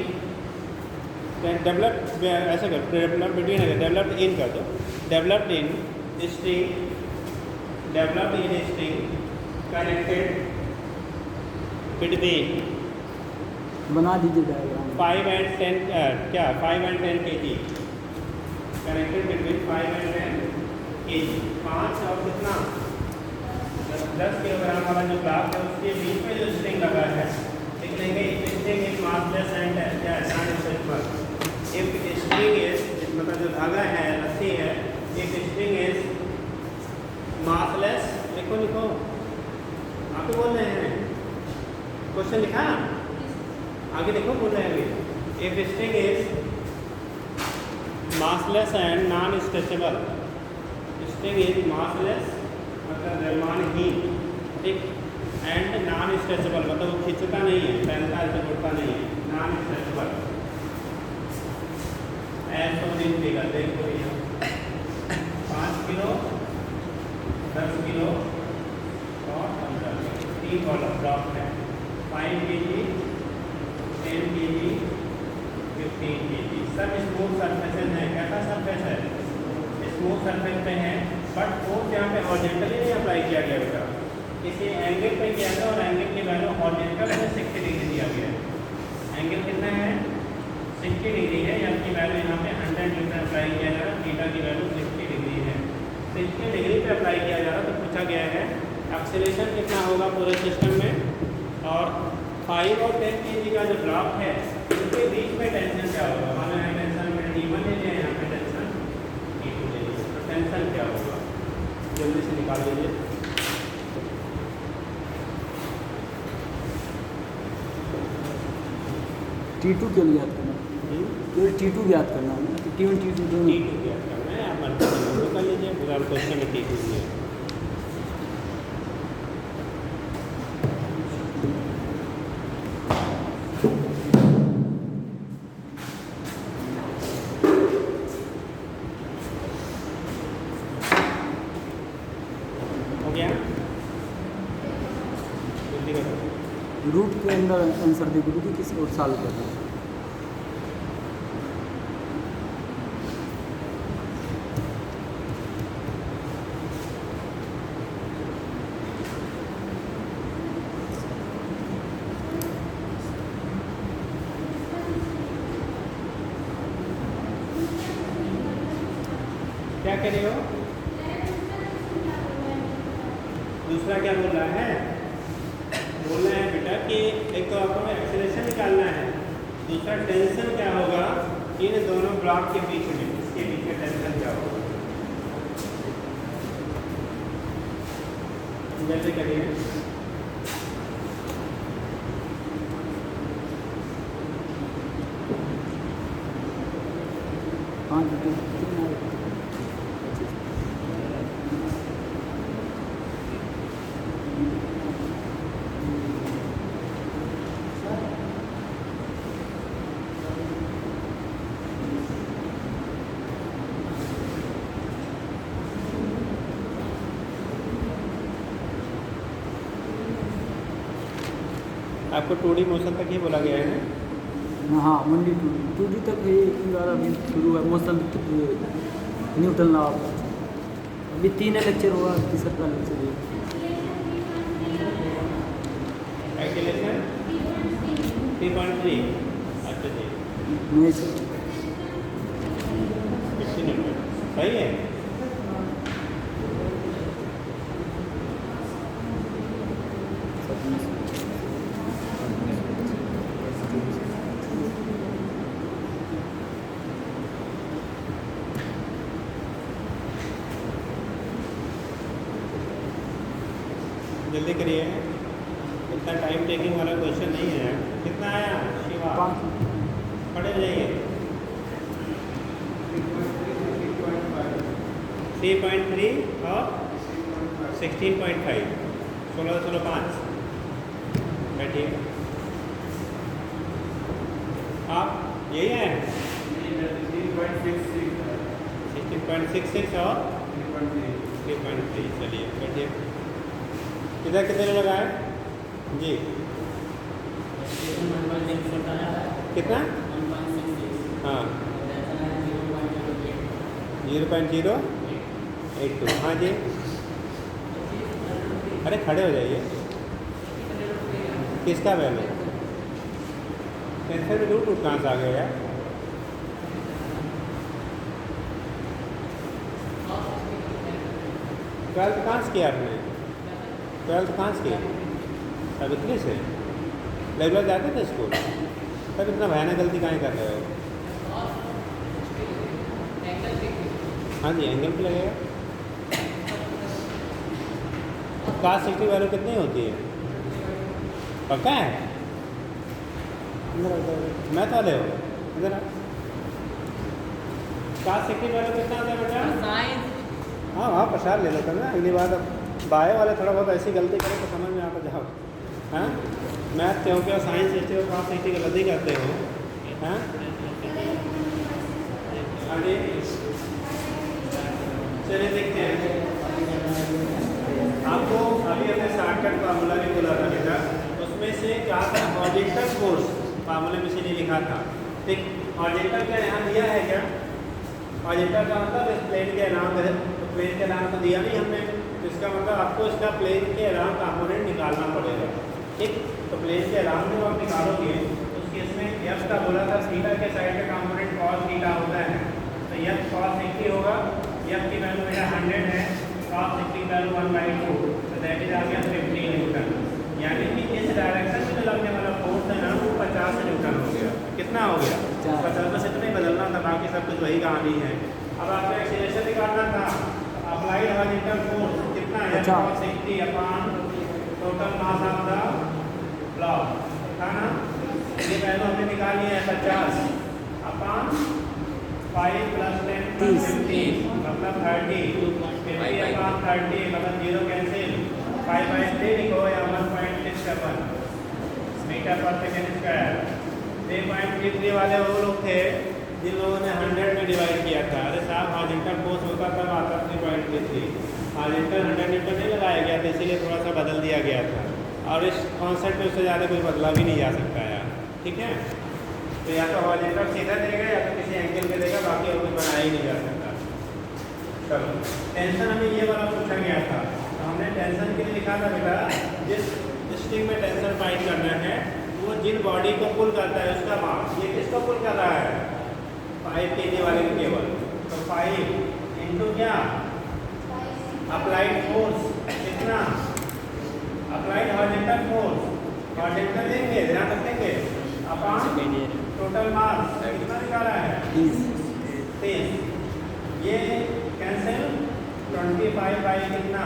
developed ऐसा कर, developed between अगर developed in कर दो, developed in string connected between बना दीजिए diagram 5 and 10 5 and 10 kg, connected between 5 and 10 kg, 5 और कितना 10 किलोग्राम वाला जो ब्लॉक है उसके बीच में जो स्ट्रिंग लगा है, लिख लेंगे स्ट्रिंग इज मासलेस एंड क्या नॉन स्ट्रेचेबल, एक स्ट्रिंग इज मतलब जो धागा है रस्सी है, एक स्ट्रिंग इज मासलेस, लिखो आप ही बोल रहे हैं, क्वेश्चन लिखा आगे देखो बोल रहे हैं अभी, if string is massless and non stretchable, string is massless मतलब द्रव्यमानहीन, ठीक, एंड नॉन स्ट्रेचेबल मतलब वो खींचता नहीं है, फैलता है उठता नहीं है, नॉन स्ट्रेचेबल, ऐसा दिन देगा, देखो यहाँ 5 किलो 10 किलो और 15 किलो, 3 कॉलम ब्लॉक है, 5 kg 10 kg 15 kg, सब स्मूथ सरफेसेस हैं, कैसा सरफेस है स्मूथ सरफेस पे है, बट फोर्स यहाँ पे हॉरिजॉन्टली नहीं अप्लाई किया गया बेटा, किसी एंगल पे किया गया और एंगल की वैल्यू हॉरिजॉन्टल में 60 डिग्री दिया गया है, एंगल कितना है 60 डिग्री है, या की वैल्यू यहाँ पे 100 न्यूटन अप्लाई किया जा रहा है, थीटा की वैल्यू 60 डिग्री है, 60 डिग्री पे अप्लाई किया जा रहा है, तो पूछा गया है एक्सेलरेशन कितना होगा पूरे सिस्टम में, और 5 और 10 kg का जो ब्लॉक है उसके बीच में टेंशन क्या होगा, माना है टेंशन में T1 ले लिया, यहाँ पे टेंशन T2 ले लिया, तो टेंशन क्या होगा जल्दी से निकाल लीजिए। T2 के लिए याद करना है, T2 याद करना है, T1 T2 दोनों T2 याद करना है, आप मल्टीप्लाई कर लीजिए, पूरा क्वेश्चन में T2 दिया है। रूट के अंदर आंसर दे दीजिए किसी और साल कर रहे हैं। क्या कह रहे हो, दूसरा क्या बोल रहा है, बोल रहे हैं बेटा कि एक तो आपको एक्सेलरेशन निकालना है, दूसरा टेंशन क्या होगा इन दोनों ब्लॉक के बीच में, इसके बीच में टेंशन क्या होगा, जल्दी करिए। आपको 2D मोशन तक ही बोला गया है ना? हाँ, मंडी 2D तक है, अभी शुरू है मोशन न्यूटन लॉ, अभी 3 लेक्चर हुआ, तीसरा लेक्चर है। एक्सेलरेशन 3.3, अच्छा जी, नहीं सर 15 सही है। जल्दी करिए, इतना टाइम टेकिंग वाला क्वेश्चन नहीं है। कितना आया शिवा? 5। पढ़े जाइए। 3.3 और 16.5, 16.5। बैठिए। आप यही है 16.66 और 3.3। चलिए बैठिए। किधर कितने लगाए जी? कितना? हाँ 0.082। हाँ जी, अरे खड़े हो जाइए। किसका वैल्यू? टेंशन में रूट कहाँ से आ गया यार? ट्वेल्थ कहाँ से किया आपने? 12th कहाँ से किया? तब इतने से रेगुलर जाते थे स्कूल, तब इतना भयानक गलती काहे कर रहे हो? हाँ जी, एंगल पे लगेगा। cos 60 वैल्यू कितनी होती है? पक्का है? मैथ वाले हो इधर? cos 60 वैल्यू कितना होता है बेटा? हाँ हाँ, प्रसाद ले लो करना अगली बार। बायो वाले थोड़ा बहुत ऐसी गलती करें तो समझ में आता जाओ। हाँ, मैथ क्योंकि साइंस हिस्ट्री और cos 60 गलती करते हो। हाँ आगे चलिए देखते हैं। आपको अभी अपने शॉर्टकट फार्मूला भी बोला था बेटा, उसमें से क्या था? हॉरिजॉन्टल फोर्स फार्मूले में से नहीं लिखा था। ठीक, हॉरिजॉन्टल का यहाँ दिया है क्या? हॉरिजॉन्टल का मतलब इस प्लेन के अराउंड है, तो प्लेन के अराउंड तो दिया नहीं हमने, तो इसका मतलब आपको इसका प्लेन के अराउंड कंपोनेंट निकालना पड़ेगा। ठीक, तो प्लेन के अराउंड जब आप निकालोगे तो उसके इसमें यफ का बोला था थीटा के साइड का कंपोनेंट cos थीटा होता है, तो यफ cos 60 होगा। यफ की वैल्यू मेरा 100 है, cos 60 वैल्यू 1/2, तो दैट इज आ गया 50 न्यूटन। यानी कि इस डायरेक्शन में जो लगने वाला फोर्स है ना वो 50 न्यूटन हो गया। कितना हो गया? 50 बस इतना ही बदलना था, बाकी सब कुछ वही कहानी है। अब आपको एक्सीलरेशन निकालना था। अप्लाइड हॉरिजॉन्टल फोर्स कितना है? cos 60 upon total mass of the block था ना। ये वैल्यू हमने निकाल लिया है 50 अपॉन 5 + 10 + 15 मतलब 30, 50 अपॉन 30 मतलब 0 कैंसिल, 5/3 लिखो या 1.67 मीटर पर सेकेंड स्क्वायर। 3.33 वाले वो लोग थे जिन लोगों ने 100 में डिवाइड किया था। अरे साहब, हॉरिजॉन्टल फोर्स होता तब आता 3.33, हॉरिजॉन्टल 100 न्यूटन नहीं लगाया गया था, इसीलिए थोड़ा सा बदल दिया गया था। और इस कॉन्सेप्ट में उससे ज़्यादा कुछ बदला भी नहीं जा सकता यार। ठीक है, तो या तो हॉरिजॉन्टल सीधा देगा या तो किसी एंगल पे देगा, बाकी और कुछ बनाया ही नहीं जा सकता। चलो, टेंशन हमें ये वाला पूछा गया था, तो हमने टेंशन के लिए लिखा था बेटा, जिस स्ट्रिंग में टेंशन फाइंड करना है वो जिन बॉडी को पुल करता है उसका मास। ये किसको पुल कर रहा है? 5 kg वाले की केबल। तो 5 इंटू क्या? अप्लाइड फोर्स कितना? अप्लाइड हॉरिजॉन्टल फोर्स, हॉरिजॉन्टल देंगे, ध्यान रखेंगे, अपॉन टोटल मास कितना निकाला है? 30। ये कैंसिल 25 बाई कितना?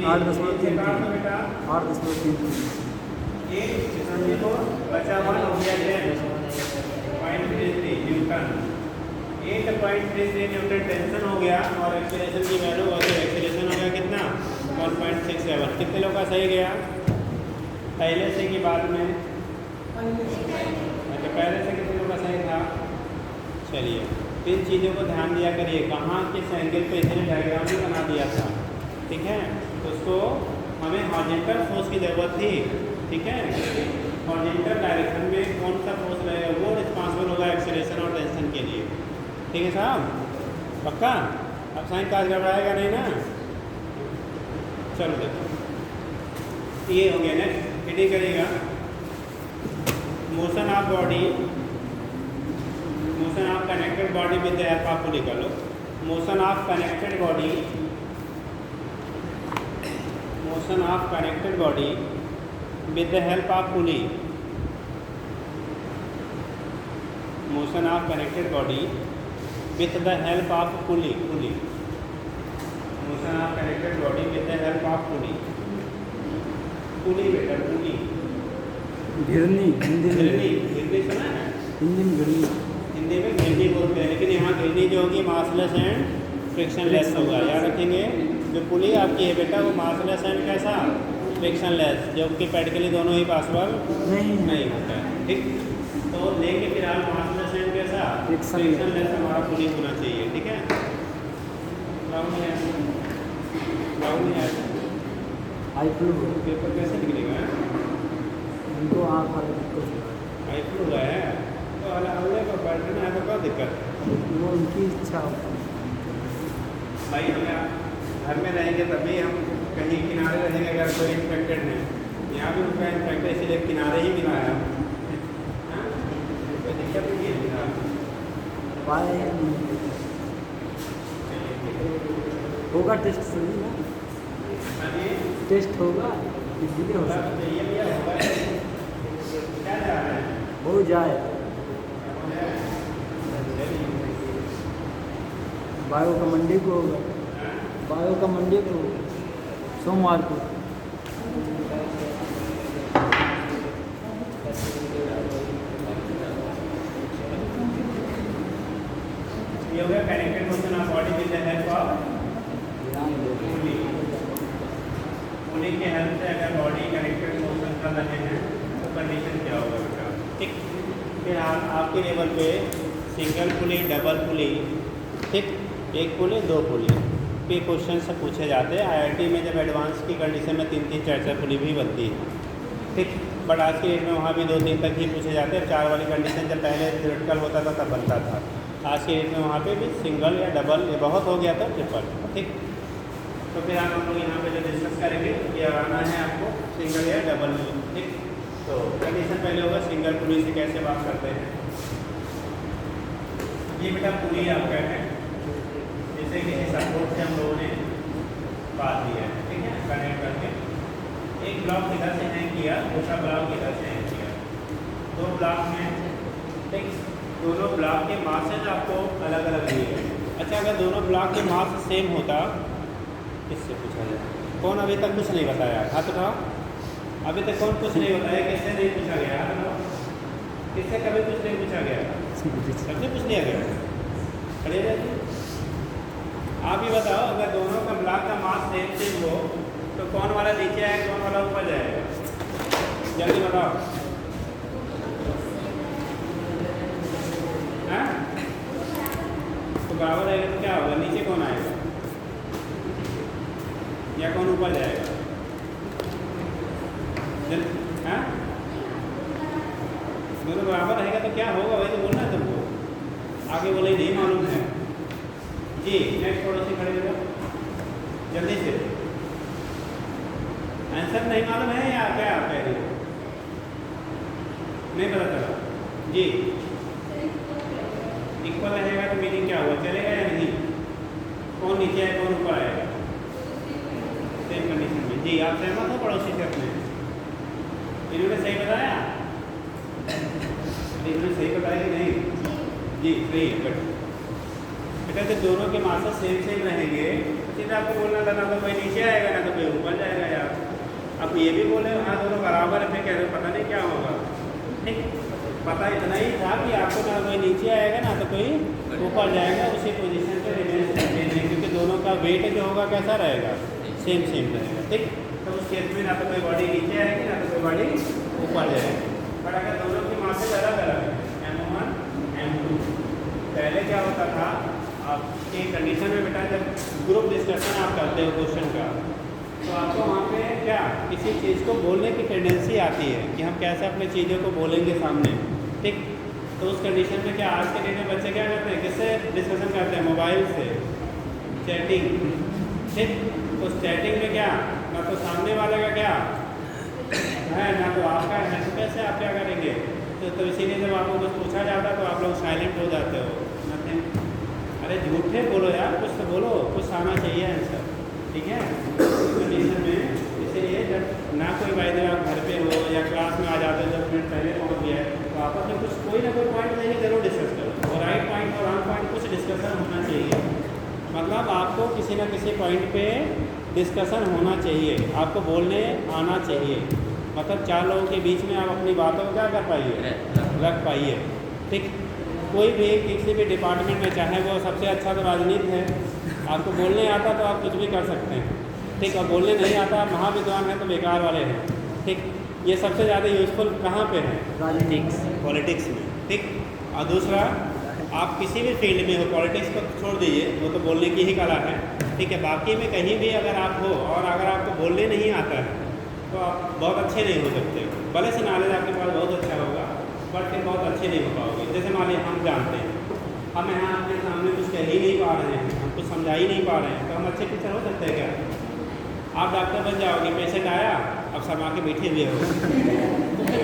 8.3 बेटा 8.3 ये 24 बचा 1 हो गया 10.33 न्यूटन। 8.33 न्यूटन टेंशन हो गया और एक्सीलरेशन की वैल्यू और एक्सीलरेशन हो गया कितना? 1.67। कितने लोग का सही गया? पहले से कि बाद में? अच्छा, पहले से कितने लोग का सही था? चलिए, इन चीज़ों को ध्यान दिया करिए। कहाँ किस एंगल पे इसने डायग्राम भी बना दिया था। ठीक है, तो उसको हमें हॉरिजॉन्टल फोर्स की ज़रूरत थी। ठीक है, हॉरिजॉन्टल डायरेक्शन में कौन सा फोर्स रहेगा वो रिस्पॉन्सिबल होगा एक्सीलरेशन और टेंशन के लिए। ठीक है साहब, पक्का? अब साइन काज घबराएगा नहीं ना? चलो देखो, ये हो गया। नेक्स्ट फिटिंग करिएगा। Motion of body, motion of connected body with the help of pulley कर लो। Motion of connected body, motion of connected body with the help of pulley, motion of connected body with the help of pulley, motion of connected body with the help of pulley। पुली बेटा पुली। घिरनी हिंदी में, घिरनी, घिरनी सुना है? हिंदी में घिरनी। हिंदी में घिरनी बोलते हैं, लेकिन यहाँ घिरनी जो होगी मासलेस एंड फ्रिक्शनलेस होगा। याद रखेंगे, जो पुली आपकी है बेटा वो मासलेस एंड कैसा, फ्रिक्शनलेस, जो कि प्रैक्टिकली दोनों ही पॉसिबल नहीं होता है। ठीक, तो लेंगे फिर आप मासलेस एंड कैसा, फ्रिक्शनलेस हमारा पुली होना चाहिए। ठीक है, आई फ्लू पेपर कैसे निकलेगा? उनको आँख वाले दिक्कत आई फ्लू है तो अगले को बैठना है तो क्या दिक्कत है? वो उनकी इच्छा होती है। भाई हमें घर में रहेंगे तभी हम कहीं किनारे रहेंगे, अगर कोई इन्फेक्टेड नहीं, यहाँ भी उनका इन्फेक्टेड इसीलिए किनारे ही मिला है। हाँ? कोई दिक्कत नहीं है फिलहाल। पाए होगा टेस्ट सही ना, हाँ जी, टेस्ट होगा इसलिए होगा होगा तो चाहिए भैया, होगा। क्या जा रहा है? हो जाए। बायो का मंडे को होगा, बायो का मंडे को, सोमवार को। ये हो गया connected motion of body with the help of pulley. Pulley के हेल्प से अगर बॉडी कनेक्टेड मोशन कर रहे हैं तो कंडीशन क्या होगा बेटा? ठीक, फिर आपके लेवल पे सिंगल पुली, डबल पुली, ठीक, एक पुली, दो पुली के क्वेश्चन से पूछे जाते हैं। आईआईटी में जब एडवांस की कंडीशन में 3-3, 4-4 पुली भी बनती है। ठीक, बट आज की डेट में वहाँ भी 2-3 तक ही पूछे जाते हैं। 4 वाली कंडीशन जब पहले थ्योरेटिकल होता था तब बनता था। आज की डेट में वहाँ पे भी सिंगल या डबल, ये बहुत हो गया था ट्रिपल। ठीक, तो फिर हम लोग यहाँ पे जो डिस्कस करेंगे ये आना है आपको सिंगल या डबल। ठीक, तो कंडीशन पहले होगा सिंगल पुली से कैसे बात करते हैं। ये बेटा पुली आपका है, जैसे किसी सपोर्ट से हम लोगों ने बात दिया है, ठीक है, कनेक्ट करके एक ब्लॉक इधर से हैंग किया, दूसरा ब्लॉक इधर से हैंग किया, दो ब्लॉक में। ठीक, दोनों ब्लॉक के मासेज आपको अलग अलग दिए गए। अच्छा, अगर दोनों ब्लॉक के मास सेम होता, किससे पूछा जाए? कौन अभी तक कुछ नहीं बताया? हाथ उठाओ। अभी तक कौन कुछ नहीं बताया? किससे नहीं पूछा गया? हाथ उठाओ। किससे कभी कुछ नहीं पूछा गया? सबसे पूछ लिया गया? खड़े रहिए। आप ही बताओ, अगर दोनों का ब्लॉक का मास सेम हो तो कौन वाला नीचे आएगा, कौन वाला ऊपर जाएगा? जल्दी बताओ। हाँ, तो बराबर रहेगा तो क्या होगा? नीचे कौन आएगा या कौन ऊपर जाएगा? हाँ, दोनों बराबर रहेगा तो क्या होगा? वही तो बोलना है तुमको। आगे बोले नहीं मालूम है जी। नेक्स्ट पड़ोसी खड़े हो जाओ जल्दी से। आंसर नहीं मालूम है या क्या आप कह रहे हो? नहीं पता चला जी। इक्वल रहेगा तो मीनिंग क्या हुआ? चलेगा या नहीं? कौन नीचे आए, कौन ऊपर आएगा? सेम कंडीशन में जी। आप सहमत हो पड़ोसी से अपने? इन्होंने सही बताया? इन्होंने सही बताया कि नहीं? जी सही है। बट बेटा जब दोनों के मासेस सेम रहेंगे तो सीधा आपको बोलना था ना तो कोई नीचे आएगा ना तो कोई ऊपर जाएगा यार। आप ये भी बोले हाँ दोनों बराबर है, फिर कह रहे पता नहीं क्या होगा। ठीक, पता इतना ही था कि आपको ना कोई नीचे आएगा ना तो कोई ऊपर जाएगा, उसी पोजीशन पे रिमेन करेंगे, क्योंकि दोनों का वेट जो होगा कैसा रहेगा? सेम रहेगा। ठीक, तो उस केस में ना तो कोई बॉडी नीचे आएगी ना तो कोई बॉडी ऊपर जाएगी। बट अगर दोनों की मासेस अलग अलग है, M1 M2, पहले क्या होता था आपके कंडीशन में बेटा जब ग्रुप डिस्कशन आप करते हो क्वेश्चन का तो आपको वहाँ पे क्या किसी चीज़ को बोलने की टेंडेंसी आती है कि हम कैसे अपने चीज़ों को बोलेंगे सामने। ठीक, तो उस कंडीशन में क्या आज के डेट में बच्चे क्या करते हैं? किससे डिस्कशन करते हैं? मोबाइल से, चैटिंग। ठीक, तो चैटिंग में क्या ना तो सामने वाले का क्या है ना तो आपका है, तो कैसे आप क्या करेंगे? तो इसीलिए जब आपको कुछ पूछा जाता है तो आप लोग साइलेंट हो जाते हो। नथिंग। अरे झूठे बोलो यार, कुछ तो बोलो, कुछ आना चाहिए आंसर। ठीक है, कंडीशन में इसीलिए जब ना कोई वायदे आप घर पे हो या क्लास में आ जाते हो 10 मिनट पहले पहुँच गया है तो आपस में कुछ कोई ना कोई पॉइंट नहीं जरूर डिस्कस करो, और राइट पॉइंट और रॉन्ग पॉइंट कुछ डिस्कशन होना चाहिए। मतलब आपको किसी ना किसी पॉइंट पे डिस्कशन होना चाहिए, आपको बोलने आना चाहिए। मतलब 4 लोगों के बीच में आप अपनी बातों को क्या कर पाइए, रख पाइए। ठीक, कोई भी किसी भी डिपार्टमेंट में, चाहे वो सबसे अच्छा तो राजनीति है, आपको बोलने आता तो आप कुछ भी कर सकते हैं। ठीक, और बोलने नहीं आता आप महाविद्वान हैं तो बेकार वाले हैं। ठीक, ये सबसे ज़्यादा यूज़फुल कहाँ पे है, पॉलिटिक्स में। ठीक, और दूसरा आप किसी भी फील्ड में हो, पॉलिटिक्स को छोड़ दीजिए, वो तो बोलने की ही कला है। ठीक है, बाकी में कहीं भी अगर आप हो और अगर आपको बोलने नहीं आता है तो आप बहुत अच्छे नहीं हो सकते हो। भले से नॉलेज आपके पास बहुत अच्छा होगा बट फिर बहुत अच्छे नहीं हो पाओगे। जैसे मान लीजिए हम जानते हैं, हम यहाँ आपके सामने कुछ कह ही नहीं पा रहे हैं, हम कुछ समझा ही नहीं पा रहे हैं, तो हम अच्छे टीचर हो सकते हैं क्या? आप डॉक्टर बन जाओगे, पेशेंट आया, अब शर्मा के बैठे हुए हो तो फिर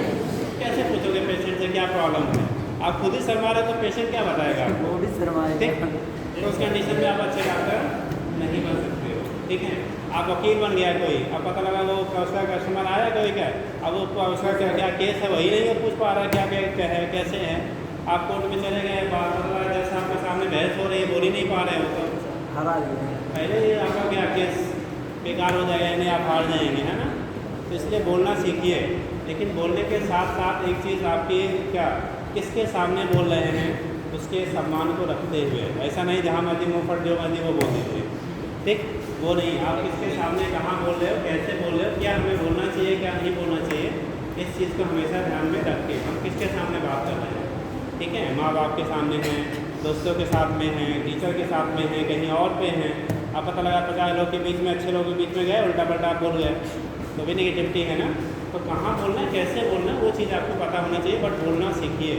कैसे पूछोगे पेशेंट से क्या प्रॉब्लम है? आप खुद ही शर्मा रहे तो पेशेंट क्या बताएगा आपको? वो भी शर्माएगा। ठीक, तो उस कंडीशन में आप अच्छे डॉक्टर नहीं बन सकते हो। ठीक है, आप वकील बन गया कोई, अब पता लगा वो उसका कस्टमर आया कोई क्या, अब वो उसका क्या क्या केस है वही नहीं वो पूछ पा रहा है क्या क्या है कैसे है। आप कोर्ट में चले गए, बात पता लगा जैसे आपके सामने बहस हो रही है, बोल ही नहीं पा रहे हो तो हरा दिया। पहले ही आपका क्या केस बेकार हो जाएगा, यानी आप हार जाएंगे, है ना। तो इसलिए बोलना सीखिए, लेकिन बोलने के साथ साथ एक चीज़ आपकी क्या, किसके सामने बोल रहे हैं उसके सम्मान को रखते हुए। ऐसा नहीं जहाँ मर्जी मुँह फट जो मर्जी वो बोल दीजिए। ठीक, वो नहीं, आप किसके सामने कहाँ बोल रहे हो, कैसे बोल रहे हो, क्या हमें बोलना चाहिए क्या नहीं बोलना चाहिए, इस चीज़ को हमेशा ध्यान में रख के हम किसके सामने बात कर रहे हैं। ठीक है, माँ बाप के सामने हैं, दोस्तों के साथ में हैं, टीचर के साथ में हैं, कहीं और पे हैं। अब पता लगा 50 लोग के बीच में, अच्छे लोगों के बीच में गए, उल्टा पल्टा बोल गए तो भी नेगेटिविटी है ना। तो कहाँ बोलना है, कैसे बोलना है, वो चीज़ आपको पता होना चाहिए, बट बोलना सीखिए।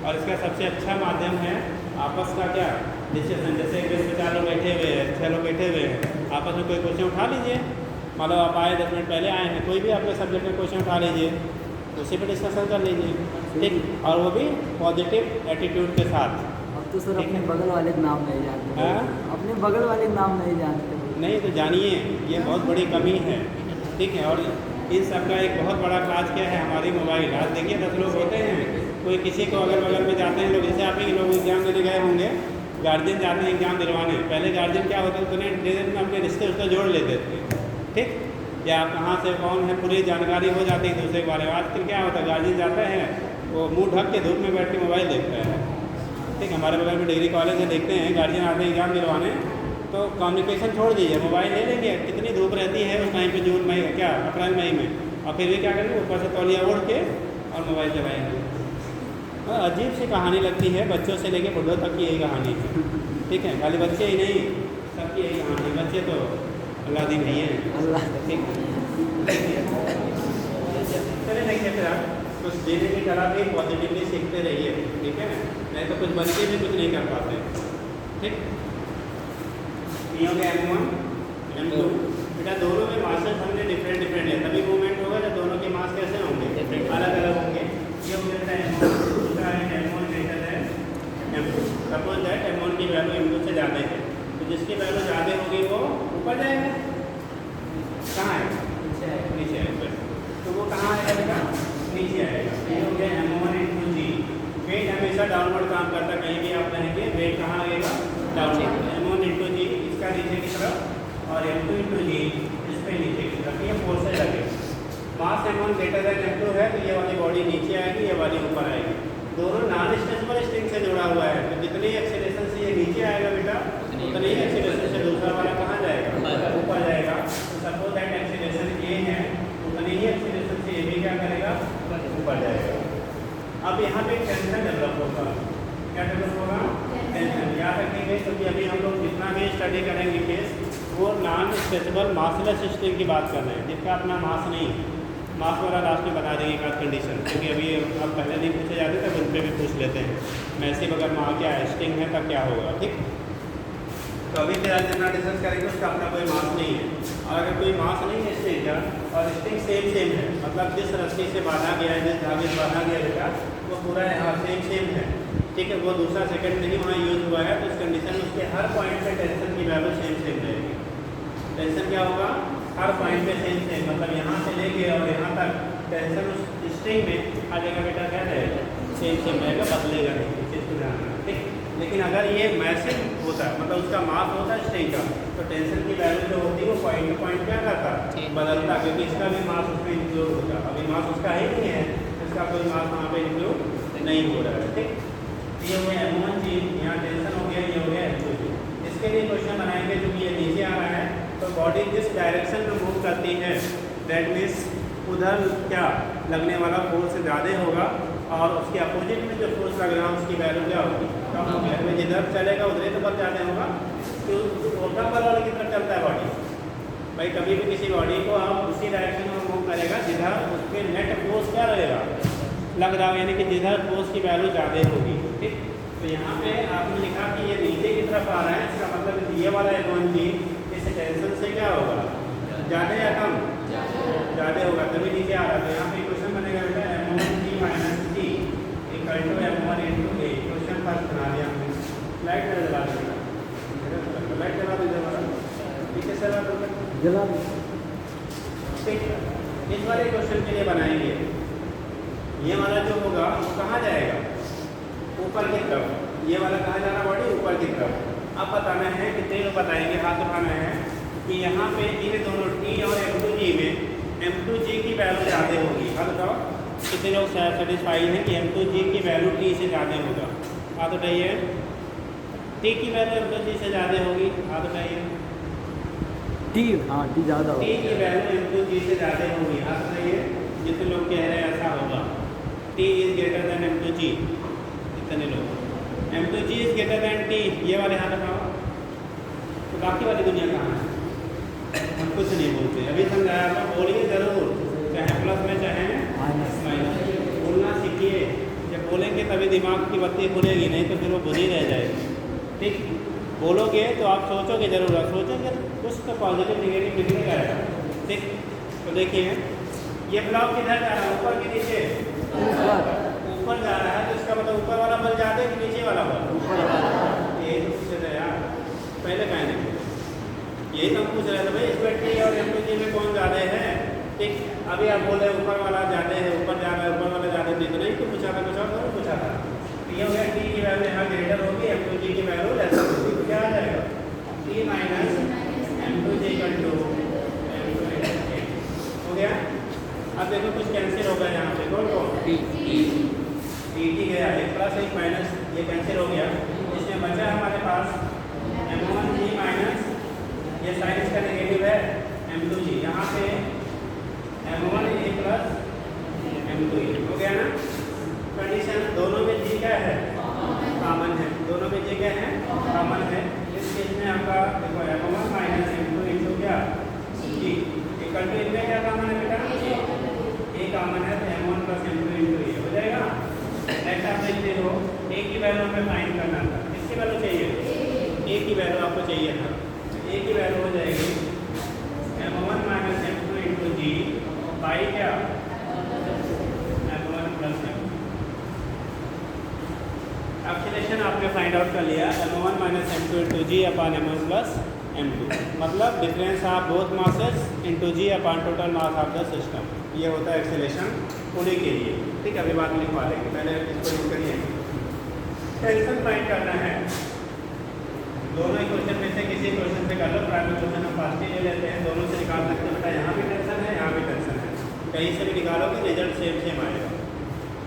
और इसका सबसे अच्छा माध्यम है आपस का क्या, डिस्कशन। जैसे एक में 4 लोग बैठे हुए हैं, 6 लोग बैठे हुए हैं, आपस में कोई क्वेश्चन उठा लीजिए। मान लो आप आए 10 मिनट पहले आए हैं, कोई भी अपने सब्जेक्ट में क्वेश्चन उठा लीजिए, उसी पर डिस्कशन कर लीजिए। ठीक, और वो भी पॉजिटिव एटीट्यूड के साथ। अब तो सर अपने बगल वाले का नाम नहीं जानते। हाँ? अपने बगल वाले का नाम नहीं जानते। नहीं तो जानिए, ये बहुत बड़ी कमी है। ठीक है, और इन सब का एक बहुत बड़ा काज क्या है, हमारी मोबाइल। आज देखिए 10 लोग होते हैं, कोई किसी को अगल बगल में जाते हैं लोग, जैसे आप ही लोग एग्जाम देने गए होंगे, गार्जियन जाते हैं एग्जाम दिलवाने, पहले गार्जियन क्या होता है उतने देर में अपने रिश्ते उसको जोड़ लेते थे। ठीक, या आप कहाँ से कौन है पूरी जानकारी हो जाती है दूसरे के बारे में। आजकल क्या होता है, गार्जियन जाते हैं, वो मुँह ढक के धूप में बैठ के मोबाइल देखते हैं। ठीक, हमारे बगल में डिग्री कॉलेज है, देखते हैं गार्जियन आते हैं एग्जाम दिलवाने, तो कम्युनिकेशन छोड़ दीजिए, मोबाइल ले लेंगे, कितनी धूप रहती है उस टाइम पे, जून मई क्या अप्रैल मई में, और फिर भी क्या करेंगे, ऊपर से तौलिया ओढ़ के और मोबाइल चलाएंगे। अजीब सी कहानी लगती है, बच्चों से लेके बुढ़ों तक की यही कहानी है। ठीक है, खाली बच्चे ही नहीं, सबकी यही कहानी। बच्चे तो अल्लाह दी नहीं है। अल्लाह। ठीक, चले देखिए फिर आप कुछ देने की तरह भी पॉजिटिवली सीखते रहिए। ठीक है, नहीं तो कुछ बन के भी कुछ नहीं कर पाते। ठीक, ये हो गया M1 M2। बेटा दोनों में मासेस हमने डिफरेंट है, तभी मूवमेंट होगा जब दोनों के मास कैसे होंगे, अलग अलग होंगे। ये हो जाता है M1, दूसरा है M1 greater than M2। Suppose that M1 की वैल्यू M2 से ज़्यादा है, तो जिसकी वैल्यू ज़्यादा होगी वो ऊपर जाएगा, कहाँ आएगा, नीचे आएगा। तो वो कहाँ आएगा बेटा, नीचे आएगा। ये हो गया M1 × G। वेट हमेशा डाउनवर्ड काम करता है, कहीं भी आप रहेंगे वेट कहाँ लगेगा, डाउनवर्ड। M1 × G इसका नीचे की तरफ, और M2 × G इस पर नीचे की तरफ, ये फोर्सेज लगेगा। मास M1 ग्रेटर देन M2 है तो ये वाली बॉडी नीचे आएगी, ये वाली ऊपर आएगी। दोनों नॉन स्ट्रेचेबल स्ट्रिंग से जुड़ा हुआ है, तो जितनी एक्सीलरेशन से ये नीचे आएगा बेटा, उतनी ही एक्सीलरेशन से दूसरा वाला कहाँ जाएगा, ऊपर जाएगा। तो सपोज दैट एक्सीलरेशन A है, उतनी ही एक्सीलरेशन से ये भी क्या करेगा, ऊपर जाएगा। अब यहाँ पे टेंशन डेवलप होगा, क्या डेवलप होगा, टेंशन। याद रखेंगे क्योंकि अभी हम लोग जितना भी स्टडी करेंगे केस, वो नॉन स्ट्रेचेबल मासलेस स्ट्रिंग की बात कर रहे हैं, जिसका अपना मास नहीं है। मास वाला लास्ट में बता देंगे एक कंडीशन, क्योंकि अभी अब पहले नहीं पूछे जाते तब उन पर भी पूछ लेते हैं। मैसिव अगर मास क्या स्ट्रिंग है तब क्या होगा। ठीक, तो अभी फिलहाल जितना डिस्कस करेंगे उसका अपना कोई मास नहीं है। और अगर कोई मास नहीं है स्ट्रिंग का, और स्ट्रिंग सेम है, मतलब जिस रस्सी से बांधा गया है, जिस धागे से बांधा गया बेटा, वो पूरा यहाँ सेम है। ठीक है, वो दूसरा सेकंड नहीं वहाँ यूज हुआ है, तो इस कंडीशन में उसके हर पॉइंट पे टेंशन की वैल्यू सेम रहेगी। टेंशन क्या होगा, हर पॉइंट पे सेम, मतलब यहाँ से लेके और यहाँ तक टेंशन उस स्ट्रिंग में आ जाएगा बेटा, क्या रहेगा, सेम रहेगा, बदलेगा नहीं। इस चीज़ को ध्यान रखना। ठीक, लेकिन अगर ये मैसिव होता है, मतलब उसका मास होता है स्ट्रिंग का, तो टेंशन की वैल्यू जो होती है वो पॉइंट टू पॉइंट क्या करता है, बदलता, क्योंकि इसका भी मास उसमें इंक्लूड होता है। अभी मास उसका है नहीं है, इसका कोई मास वहाँ पे इंक्लूड नहीं हो रहा है। ठीक, ये हो गया M1 जी, यहाँ टेंशन हो गया, ये हो गया M2 जी। इसके लिए क्वेश्चन बनाएंगे, जो कि ये नीचे आ रहा है, तो बॉडी जिस डायरेक्शन में मूव करती है, दैट मीन्स उधर क्या लगने वाला फोर्स ज़्यादा होगा, और उसके अपोजिट में जो फोर्स लग रहा है उसकी वैल्यू क्या होगी, कम होगी। अगर जिधर चलेगा उधर तो बल ज़्यादा होगा, तो उल्टा बल वाले की तरफ चलता है बॉडी। भाई कभी भी किसी बॉडी को आप उसी डायरेक्शन में मूव करेगा जिधर उसके नेट फोर्स क्या रहेगा, लग रहा है, यानी कि जिधर फोर्स की वैल्यू ज़्यादा होगी। ठीक, तो यहाँ पे आपने लिखा कि ये नीचे की तरफ आ रहा है, इसका मतलब ये वाला M1 जी इस टेंशन से क्या होगा, ज़्यादा या कम, ज़्यादा होगा, तभी नीचे आ रहा है। तो यहाँ पे क्वेश्चन बनेगा बेटा M1 G minus T equal to M1 into A। Question first बना दिया हमने, लाइट जला देगा, लाइट जला दीजिए हमारा, ठीक है सर, जला ठीक। इस वाले क्वेश्चन के लिए बनाएंगे, ये वाला जो होगा वो कहाँ जाएगा, ऊपर की तरफ। ये वाला कहाँ जाना बॉडी, ऊपर की तरफ। अब बताना है, कितने लोग बताएंगे, हाथ उठाना है कि यहाँ पे इन दोनों T और M2G में M2G की वैल्यू ज़्यादा होगी। हाथ उठाओ, कितने लोग सेटिस्फाइड हैं कि M2G की वैल्यू T से ज़्यादा होगा, हाथ उठाइए। T की वैल्यू M2G से ज़्यादा होगी, हाथ उठाइए। T, हाँ T ज़्यादा T की वैल्यू M2G से ज़्यादा होगी, हाथ उठाइए। जितने लोग कह रहे हैं ऐसा होगा, T is greater than M2G, कितने लोग, M2G is greater than T, ये वाले हाथ उठाओ। तो बाकी वाली दुनिया कहाँ है, हम कुछ नहीं बोलते। अभी समझाया था, बोलिए जरूर, चाहे प्लस में चाहे माइनस, बोलना सीखिए। जब बोलेंगे तभी दिमाग की बत्ती खुलेगी, नहीं तो फिर वो बुझी रह जाएगी। ठीक, बोलोगे तो आप सोचोगे जरूर, आप सोचेंगे कुछ तो पॉजिटिव निगेटिव निकलेगा। ठीक, तो देखिए ये ब्लॉक किधर जा रहा है, ऊपर के नीचे, ऊपर जा रहा है, तो इसका मतलब ऊपर वाला बल ज़्यादा है कि नीचे वाला बल, ये तो पूछ रहे यार, पहले कहने यही तो हम पूछ रहे थे भाई, इसमें T और M2G में कौन ज़्यादा है। ठीक, अभी आप बोले ऊपर वाला ज़्यादा है, ऊपर जा रहा है, ऊपर वाला ज़्यादा नहीं, तो नहीं तो पूछा था, कुछ और तो पूछा था। तो ये हो गया T की वैल्यू यहाँ ग्रेटर होगी, M2G की वैल्यू लेसर होगी, तो क्या आ जाएगा, T minus M2G equal to M2 हो गया। अब देखो कुछ कैंसिल होगा यहाँ पे, कौन कौन, T गया, एक प्लस एक माइनस, ये कैंसिल हो गया। इसमें बचा हमारे पास M1G माइनस, ये साइन इसका नेगेटिव है, M2G, यहाँ पे M1A प्लस M2A हो गया ना। कंडीशन दोनों में G क्या है, कॉमन है, दोनों में G क्या है, कॉमन है। इस केस में आपका देखो M1 माइनस M2 इंटू क्या G इक्वल टू, इनमें क्या कॉमन है बेटा, A कॉमन है, तो M1 plus M2 into A हो जाएगा। नेक्स्ट आप देखते हो A की वैल्यू हमें फाइंड करना था, किसकी वैल्यू चाहिए, A की वैल्यू आपको चाहिए था। A की वैल्यू हो जाएगी M1 minus M2 into G by क्या, M1 प्लस M2। एक्सीलरेशन आपने फाइंड आउट कर लिया, M1 minus M2 into G upon M1 plus M2, मतलब difference of both masses into G upon total mass of the system. ये होता है एक्सीलरेशन पूरे के लिए। ठीक है, अभी बात लिखवा देंगे, पहले इसको लिख करिए। टेंशन फाइंड करना है, दोनों क्वेश्चन में से किसी क्वेश्चन से कर लो, प्राइमरी क्वेश्चन हम फास्ट ही ले लेते हैं, दोनों से निकाल सकते हैं बेटा, यहाँ भी टेंशन है, यहाँ भी टेंशन है, कहीं से भी निकालोगे रिजल्ट सेम सेम आएगा।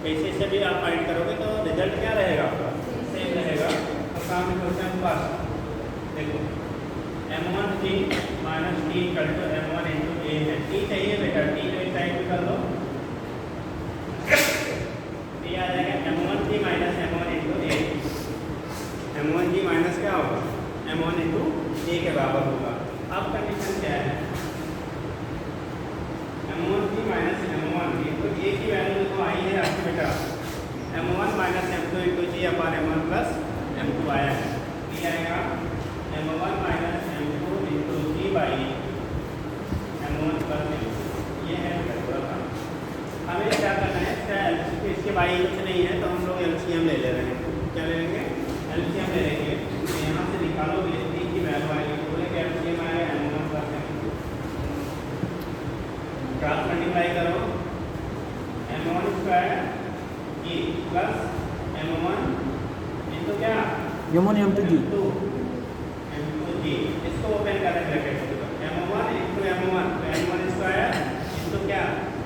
कैसे से भी आप फाइंड करोगे तो रिजल्ट क्या रहेगा आपका, सेम रहेगा। तो काम क्वेश्चन फर्स्ट देखो, M1T minus T equal to M1 into A है। T चाहिए बेटा, T जो इस साइड में कर लो, T आ जाएगा M1T minus M1 into A। M1G minus क्या होगा, M1 इंटू A के बराबर होगा। अब कंडीशन क्या है, M1G minus M1 into A की वैल्यू तो आई है आपकी बेटा, M1 minus M2 into G upon M1 plus M2 आया है। ये आएगा M1 minus M2 into G by M1 plus M2, ये है थोड़ा सा। हमें क्या करना है, इसके बाई कुछ नहीं है तो हम लोग LCM ले ले रहे हैं। क्या ले लेंगे, LCM ले लेंगे। तो यहाँ से निकालोगे T की वैल्यू आएगी, पूरे का LCM आएगा M1 plus M2। Cross multiply करो, M1 square G plus M1 into क्या M1 M2 जी M2G इसको ओपन करें ब्रैकेट M1 इंटू M1 तो M1 स्क्वायर इंटू क्या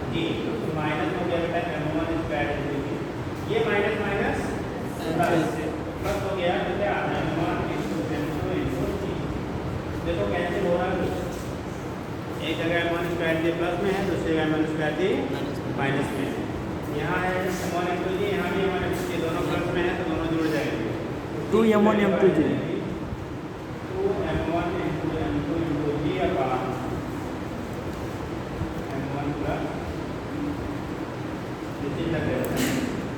G तो माइनस हो गया बेटा M1 स्क्वायर इंटू G ये माइनस माइनस प्लस हो गया तो क्या M1 into M2 into G देखो कैंसिल हो रहा है एक जगह M1 स्क्वायर जी प्लस में है दूसरी जगह M1 स्क्वायर जी माइनस में है यहाँ है M1 इंटू जी यहाँ भी M1 इंटू जी दोनों प्लस में है तो दोनों जुड़ जाएंगे 2M1 M2 जी 2M1 इंटू M2 इंटू जी अपॉन M1 प्लस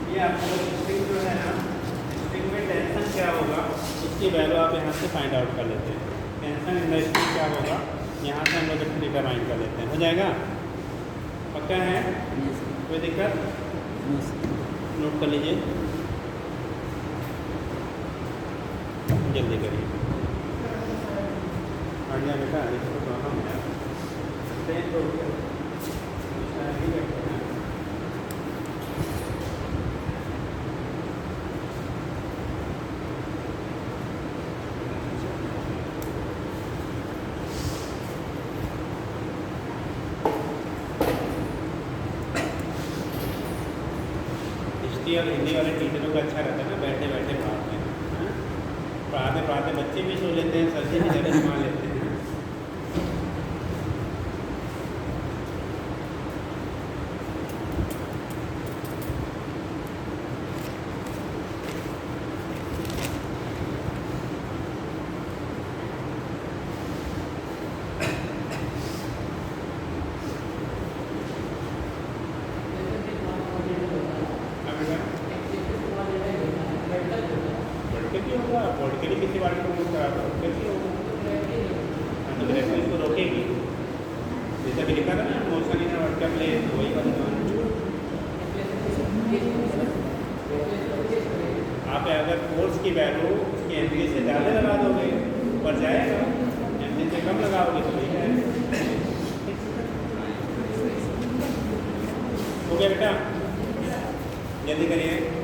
ये आपको स्ट्रिंग जो है ना स्ट्रिंग में टेंशन क्या होगा इसकी वैल्यू आप यहाँ से फाइंड आउट कर लेते हैं टेंशन इन द स्ट्रिंग क्या होगा यहाँ से हम लोग डिटरमाइन कर लेते हैं हो जाएगा पक्का है कोई दिक्कत नोट कर लीजिए जल्दी करिए आ गया बेटा इसको तो हम तो और हिंदी वाले टीचरों का अच्छा रहता है ना बैठे बैठे पढ़ाते हैं पढ़ाते पढ़ाते बच्चे भी सो लेते हैं सर जी भी जगह जमा लेते हैं के लिए किसी वाले को यूज करा दो कैसी होगा तो डायरेक्टली इसको रोकेगी जैसा भी लिखा था ना मोशन इन वर्टिकल प्लेन वही वाला आप अगर फोर्स की वैल्यू उसकी एमपी से ज़्यादा लगा दोगे ऊपर जाएगा एमपी से कम लगाओगे तो नहीं जाएगा हो गया बेटा जल्दी करिए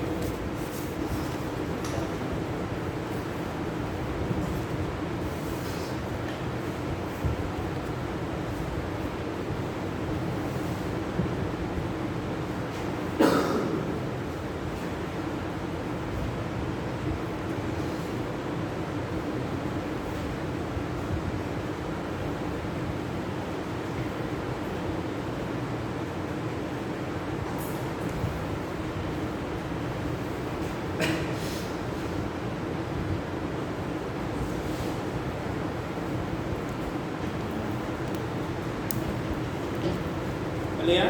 लिया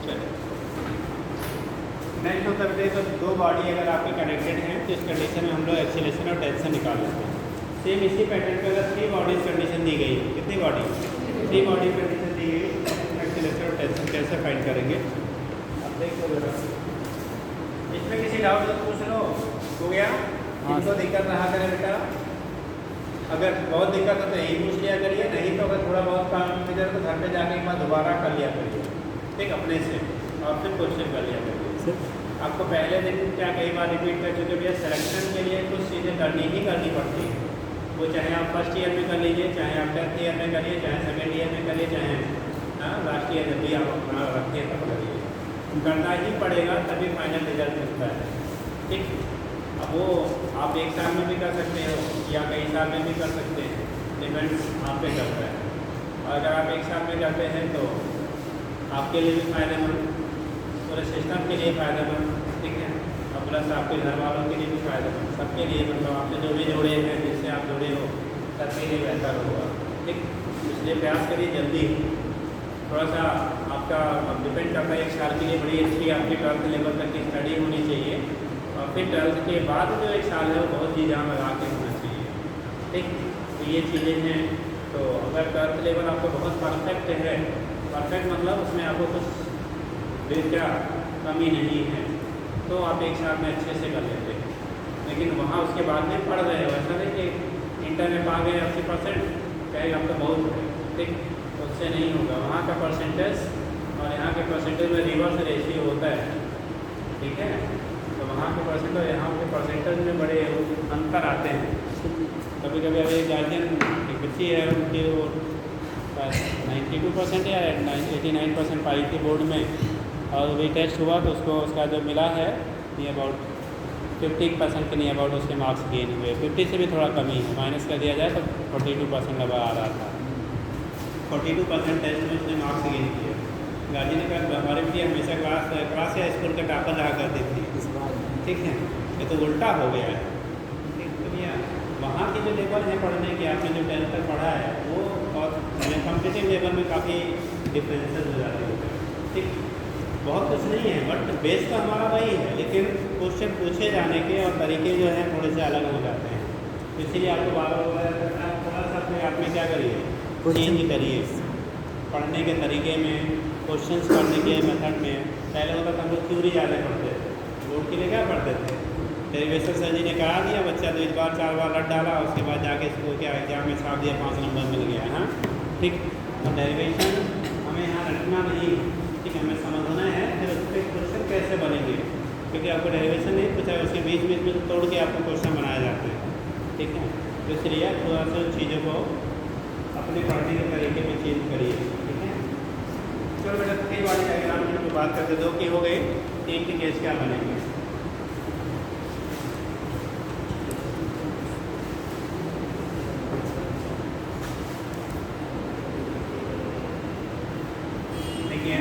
चलिए नेक्स्ट होता है तो दो बॉडी अगर आपके कनेक्टेड हैं तो इस कंडीशन में हम लोग एक्सीलरेशन और टेंशन निकाल लेते हैं सेम इसी पैटर्न पे अगर 3 बॉडीज कंडीशन दी गई कितनी बॉडी 3 बॉडी कंडीशन दी गई एक्सीलरेशन और टेंशन कैसे फाइंड करेंगे अब देखो जरा इसमें किसी डाउट तो पूछ लो हो गया इनको दिक्कत रहा करे बेटा अगर बहुत दिक्कत है तो यही पूछ लिया करिए नहीं तो अगर थोड़ा बहुत काम इधर तो घर पे जाके एक बार दोबारा कर लिया करिए ठीक अपने से और फिर क्वेश्चन कर लिया करिए आपको पहले दिन क्या कई बार रिपीट कर चुके भैया सिलेक्शन के लिए कुछ चीज़ें करनी पड़ती है वो चाहे आप फर्स्ट ईयर में कर लीजिए चाहे आप 10th ईयर में करिए चाहे सेकेंड ईयर में करिए चाहे लास्ट ईयर में भी आप अपना रखिए तब करिए करना ही पड़ेगा तभी फाइनल रिजल्ट मिलता है ठीक अब वो आप एक साल में भी कर सकते हो या कई साल में भी कर सकते हैं डिपेंड्स आप पे करता है और अगर आप एक साल में करते हैं तो आपके लिए भी फ़ायदेमंद पूरे सिस्टम के लिए फ़ायदेमंद ठीक है और प्लस आपके घर वालों के लिए भी फ़ायदेमंद सबके लिए मतलब आपसे जो भी जुड़े हैं जिससे आप जुड़े हो सबके लिए बेहतर होगा ठीक इसलिए प्रयास करिए जल्दी थोड़ा सा आपका डिपेंड करता है एक साल के लिए बड़ी अच्छी आपकी 12th लेवल तक की स्टडी होनी चाहिए और फिर 12th के बाद जो एक साल है वो बहुत ही जान लगा के होना चाहिए ठीक तो ये चीज़ें हैं तो अगर 12th लेवल आपको बहुत परफेक्ट है परफेक्ट मतलब उसमें आपको कुछ क्या कमी नहीं है तो आप एक साल में अच्छे से कर लेते हैं लेकिन वहाँ उसके बाद में पढ़ रहे हो ऐसा नहीं कि इंटर में पा गए 80% कहेगा अब तो बहुत है ठीक उससे नहीं होगा वहाँ का परसेंटेज और यहाँ के परसेंटेज में रिवर्स रेशियो होता है ठीक है तो वहाँ के परसेंट और यहाँ पे परसेंटेज में बड़े अंतर आते हैं। कभी कभी अभी गार्जियन एक बच्ची है उनकी वो 92% या 89% पाई थी बोर्ड में, और वही टेस्ट हुआ तो उसको उसका जो मिला है ये अबाउट 50% के नहीं अबाउट उसके मार्क्स गेन हुए। 50 से भी थोड़ा कमी है, माइनस कर दिया जाए तो 42% लगभग आ रहा था। 42% टेस्ट में उसने मार्क्स गेन किए। गार्जियन ने कहा हमारे भी हमेशा क्लास या स्कूल का टॉपर रहा करती थी, इस बार ठीक है, ये तो उल्टा हो गया है। ठीक तो भैया वहाँ की जो लेवल है पढ़ने की, आपने जो 10th तक पढ़ा है वो और कॉम्पिटिटिव लेवल में काफ़ी डिफरेंसेस हो जाते हैं। ठीक, बहुत कुछ नहीं है बट बेस तो हमारा वही है, लेकिन क्वेश्चन पूछे जाने के और तरीके जो हैं थोड़े से अलग हो जाते हैं। तो इसीलिए आपको बार बार थोड़ा सा अपने आप में क्या करिए, चेंज करिए पढ़ने के तरीके में, क्वेश्चंस पढ़ने के मेथड में। पहले होता था हम लोग थ्योरी ज़्यादा पढ़ते थे, बोर्ड के लिए क्या पढ़ते थे, डेरिवेशन सर जी ने करा दिया, बच्चा 2 बार 4 बार रट डाला, उसके बाद जाके इसको क्या एग्जाम में छाप दिया, 5 नंबर मिल गया। हाँ ठीक, तो डेरिवेशन हमें यहाँ रटना नहीं, ठीक है, हमें समझना है फिर उस पर क्वेश्चन कैसे बनेंगे, क्योंकि आपको डेरिवेशन नहीं पूछा, उसके बीच बीच में तोड़ के आपको क्वेश्चन बनाए जाते हैं। ठीक है, तो इसलिए थोड़ा सा चीज़ों को अपने पढ़ने के तरीके में चेंज करिए। ठीक है, चलो बेटा 3 वाली डायग्राम की बात करते, 2 की हो गई, 3 के केस क्या बनेंगे। देखिए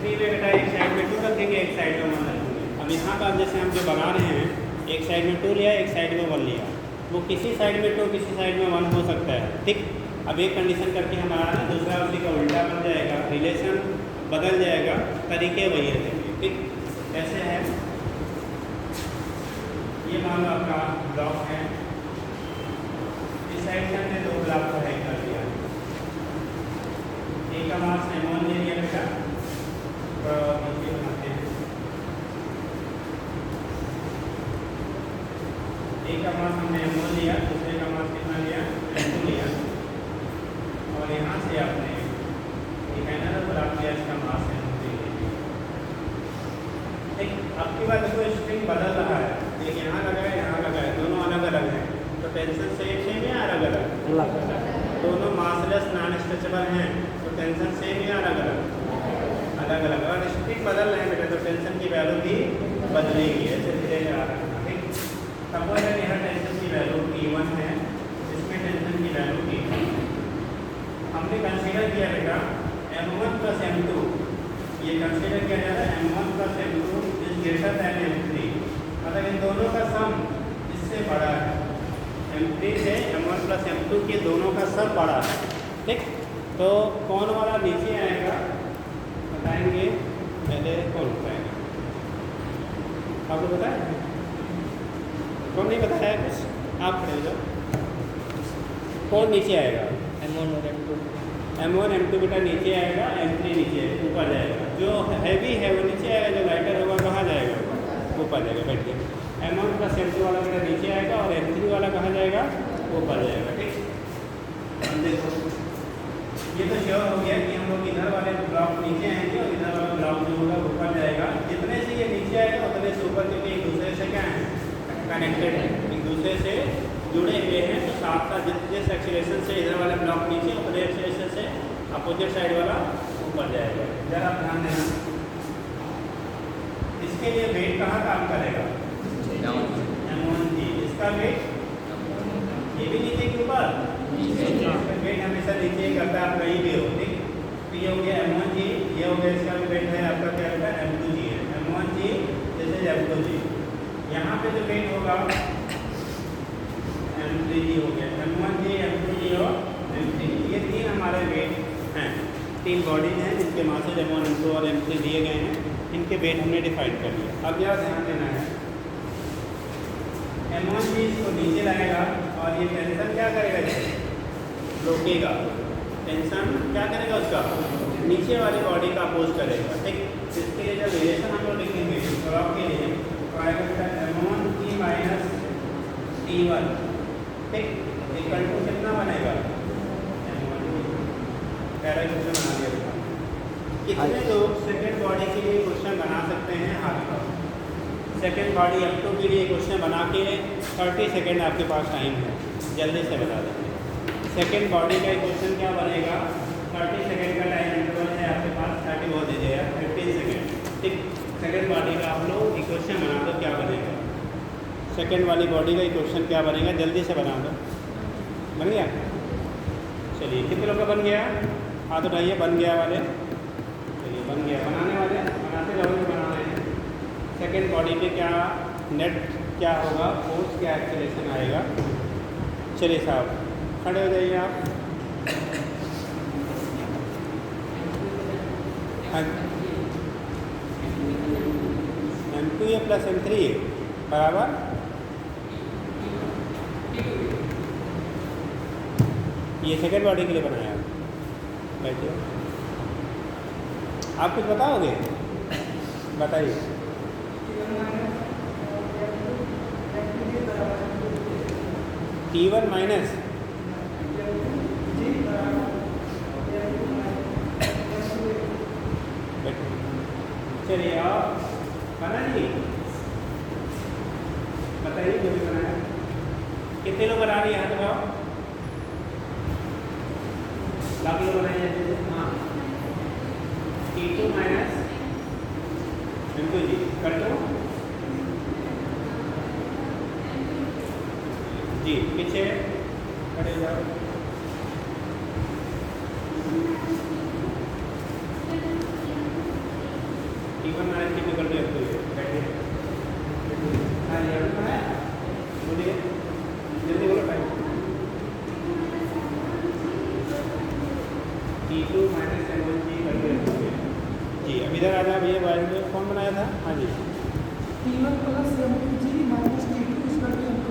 3 में बेटा एक साइड में 2 रखेंगे, एक साइड में 1 रखेंगे। अब यहाँ का जैसे हम जो बना रहे हैं, एक साइड में 2 लिया, एक साइड में 1 लिया, वो किसी साइड में 2 किसी साइड में 1 हो सकता है। ठीक, अब एक कंडीशन करके हमारा ना दूसरा उसी का उल्टा बन जाएगा, रिलेशन बदल जाएगा, तरीके वही रहेंगे। ठीक, ऐसे है, ये मान लो आपका ब्लॉक है, इस साइड से हमने 2 ब्लॉक को हैक कर दिया, एक का मास M1 ले लिया बेटा, नीचे बनाते हैं, एक का मास हमने M1 लिया, दूसरे का मास कितना लिया, M2 लिया, और यहाँ से आपने एक एनर ब्लॉक लिया, इसका मास M3 लिया। ठीक, आपकी बात देखो स्ट्रिंग बदल रहा है, एक यहाँ लगा है, यहाँ लगा है, दोनों अलग अलग हैं, तो टेंशन सेम है अलग अलग, दोनों मासलेस नॉन स्ट्रेचेबल हैं, तो टेंशन सेम या अलग अलग, और स्ट्रिंग बदल रहे हैं बेटा, तो टेंशन की वैल्यू भी बदलेगी, ऐसे धीरे आ रहा है। ठीक, सपोज है यहाँ टेंशन की वैल्यू T1 है, इसमें टेंशन की वैल्यू T2, हमने कंसीडर किया बेटा M1 प्लस M2, ये कंसीडर किया जा रहा है M1 plus M2 is greater than M3, मतलब इन दोनों का सम इससे बड़ा है, M3 से M1 प्लस M2 के दोनों का सम बड़ा है। ठीक, तो कौन वाला नीचे आएगा बताएंगे, पहले कौन बताएगा, आपको बताया कौन नहीं बताया कुछ, आप खड़े हो जाओ, कौन नीचे आएगा, M1 और M2, M1 M2 बेटा नीचे आएगा, M3 नीचे ऊपर जाएगा, जो हैवी है वो नीचे आएगा, जो लाइटर होगा कहाँ जाएगा, ऊपर जाएगा। बैठिए, M1 प्लस M2 वाला बेटा नीचे आएगा और M3 वाला कहाँ जाएगा, ऊपर जाएगा। ठीक, देखो ये तो श्योर हो गया कि हम लोग इधर वाले ब्लॉक नीचे आएंगे और इधर वाला ब्लॉक जो होगा ऊपर जाएगा, जितने से ये नीचे आएगा उतने से ऊपर, क्योंकि एक दूसरे से क्या है, कनेक्टेड है, एक दूसरे से जुड़े हुए हैं, तो साथ साथ जिस एक्सीलरेशन से इधर वाला ब्लॉक नीचे, उतने एक्सीलरेशन से अपोजिट साइड वाला ऊपर जाएगा। जरा आप ध्यान देना, इसके लिए वेट कहाँ काम करेगा, M1G, इसका वेट ये भी नीचे के ऊपर, वेट हमेशा नीचे ही करता है, आप कहीं भी हो। ठीक, तो ये हो गया M1G, ये हो गया, इसका भी वेट है आपका क्या होगा, M2G है, M1G जैसे M2G, यहाँ पे जो वेट होगा M3G हो गया, M1G M2G और M3, ये 3 हमारे वेट हैं, 3 बॉडीज हैं जिनके मासेज M1 M2 और M3 दिए गए हैं, इनके वेट हमने डिफाइन कर लिया। अब यह ध्यान देना है, M1G इसको नीचे लाएगा और ये टेंशन क्या करेगा, रोकेगा, टेंशन क्या करेगा, उसका नीचे वाली बॉडी का अपोज करेगा। ठीक, इसके लिए जब रिलेशन हम लोग लिखेंगे ब्लॉक के लिए, तो आएगा M1T माइनस T1, ठीक, इक्वल टू कितना बनेगा, M1T, पहला क्वेश्चन बना दिया। कितने लोग सेकेंड बॉडी के लिए क्वेश्चन बना सकते हैं, हाथ का सेकेंड बॉडी अप टू के लिए क्वेश्चन बना के 30 सेकेंड आपके पास टाइम है, जल्दी से बता देंगे। सेकेंड बॉडी का क्वेश्चन क्या बनेगा, 30 सेकेंड का टाइम इंटरवल है आपके पास, 30 बोल दीजिएगा 15 सेकेंड, ठीक। सेकेंड बॉडी का आप लोग इक्वेशन बना दो, क्या बनेगा सेकेंड वाली बॉडी का इक्वेशन क्या बनेगा, जल्दी से बना दो। बन गया? चलिए कितने लोग का बन गया, हाथ उठाइए। बन गया वाले, चलिए बन गया। बनाने वाले बनाते रहोगे, बना रहे हैं। सेकेंड बॉडी पे क्या नेट क्या होगा, फोर्स क्या एक्सीलरेशन आएगा। चलिए साहब खड़े हो जाइए आप। हाँ, M2A प्लस M3A बराबर ये सेकेंड बॉडी के लिए बनाया। बैठिए, आप कुछ बताओगे, बताइए। T1 माइनस चलिए आओ, बना जी, बताइए जो भी बनाया। कितने लोग बना रही है, हाथ लगाओ। बाकी लोग बनाइए जैसे। हाँ, T2 माइनस M2 जी कर दो जी, पीछे खड़े हो जाओ। T1 माइनस T2 कर दो M2 बैठिए। हाँ ये बनाया, बोलिए जल्दी बोलो टाइम। T2 माइनस M1 जी कर दो M2 जी। अब इधर आ जाओ भैया, बाइक में कौन बनाया था। हाँ जी, T1 plus M2 G minus T2 इसका भी M2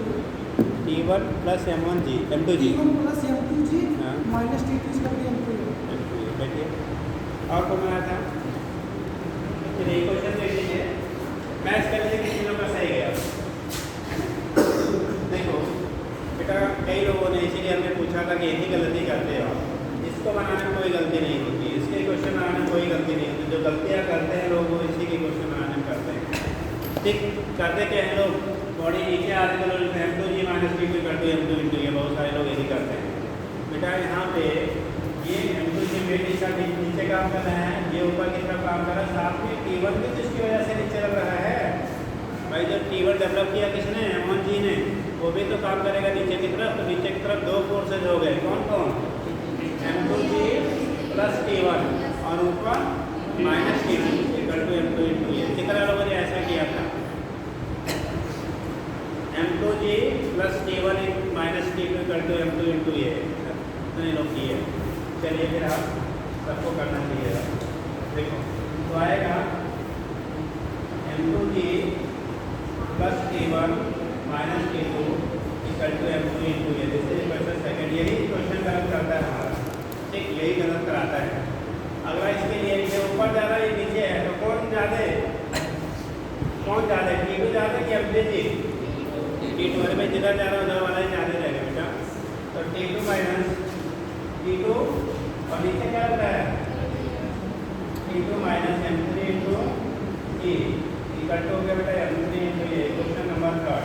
T1 प्लस M1 जी M2 जी T1 प्लस M2 जी हाँ माइनस T2 इसका भी M2 M2 बैठिए। और कौन बनाया था, चलिए क्वेश्चन देख लीजिए। मैथ्स कर लीजिए किसी लोग का सही गया। देखो बेटा, कई लोगों ने इसीलिए हमने पूछा था कि यही गलती करते हो, इसको बनाने में कोई गलती नहीं होती, इसके क्वेश्चन बनाने में कोई गलती नहीं होती। जो गलतियाँ करते हैं लोग वो इसी के क्वेश्चन बनाने में करते हैं, ठीक। करते क्या है लोग, बॉडी नीचे आते तो लोग M2 जी माइनस T2 कर दो M2 इंटू, ये बहुत सारे लोग यही करते हैं। बेटा यहाँ पे ये M2 जी मेन दिशा नीचे काम कर रहा है, ये ऊपर की तरफ काम कर रहा है, साथ में T1 भी तो इसकी वजह से नीचे लग रहा है भाई। जब T1 डेवलप किया किसने, M1 जी ने, वो भी तो काम करेगा नीचे की तरफ। तो नीचे की तरफ दो फोर्सेज हो गए, कौन कौन, M2 जी प्लस T1 और ऊपर minus T2 equal to M2 into ये। कितना लोगों ने ऐसा किया था, M2 ji plus T1 minus T2 equal to M2 into ये, इतने लोग किए। चलिए फिर आप सबको करना चाहिए। देखो तो आएगा M2 ji plus T1 minus T2 equal to M2 into ये। This is question second. यही क्वेश्चन गलत करता है हमारा, ठीक, यही गलत कराता है। अगला इसके लिए ये ऊपर जा रहा है, ये नीचे है, तो कौन ज़्यादा है, T2 ज़्यादा है कि M3 जी, T2 वाले में जिधर जा रहा है उधर वाला ही ज़्यादा रहेगा बेटा। तो T2 माइनस T2 और नीचे क्या होता है, T2 minus M3 into E equal to हो गया बेटा M3 इंटू ये। Question number 3,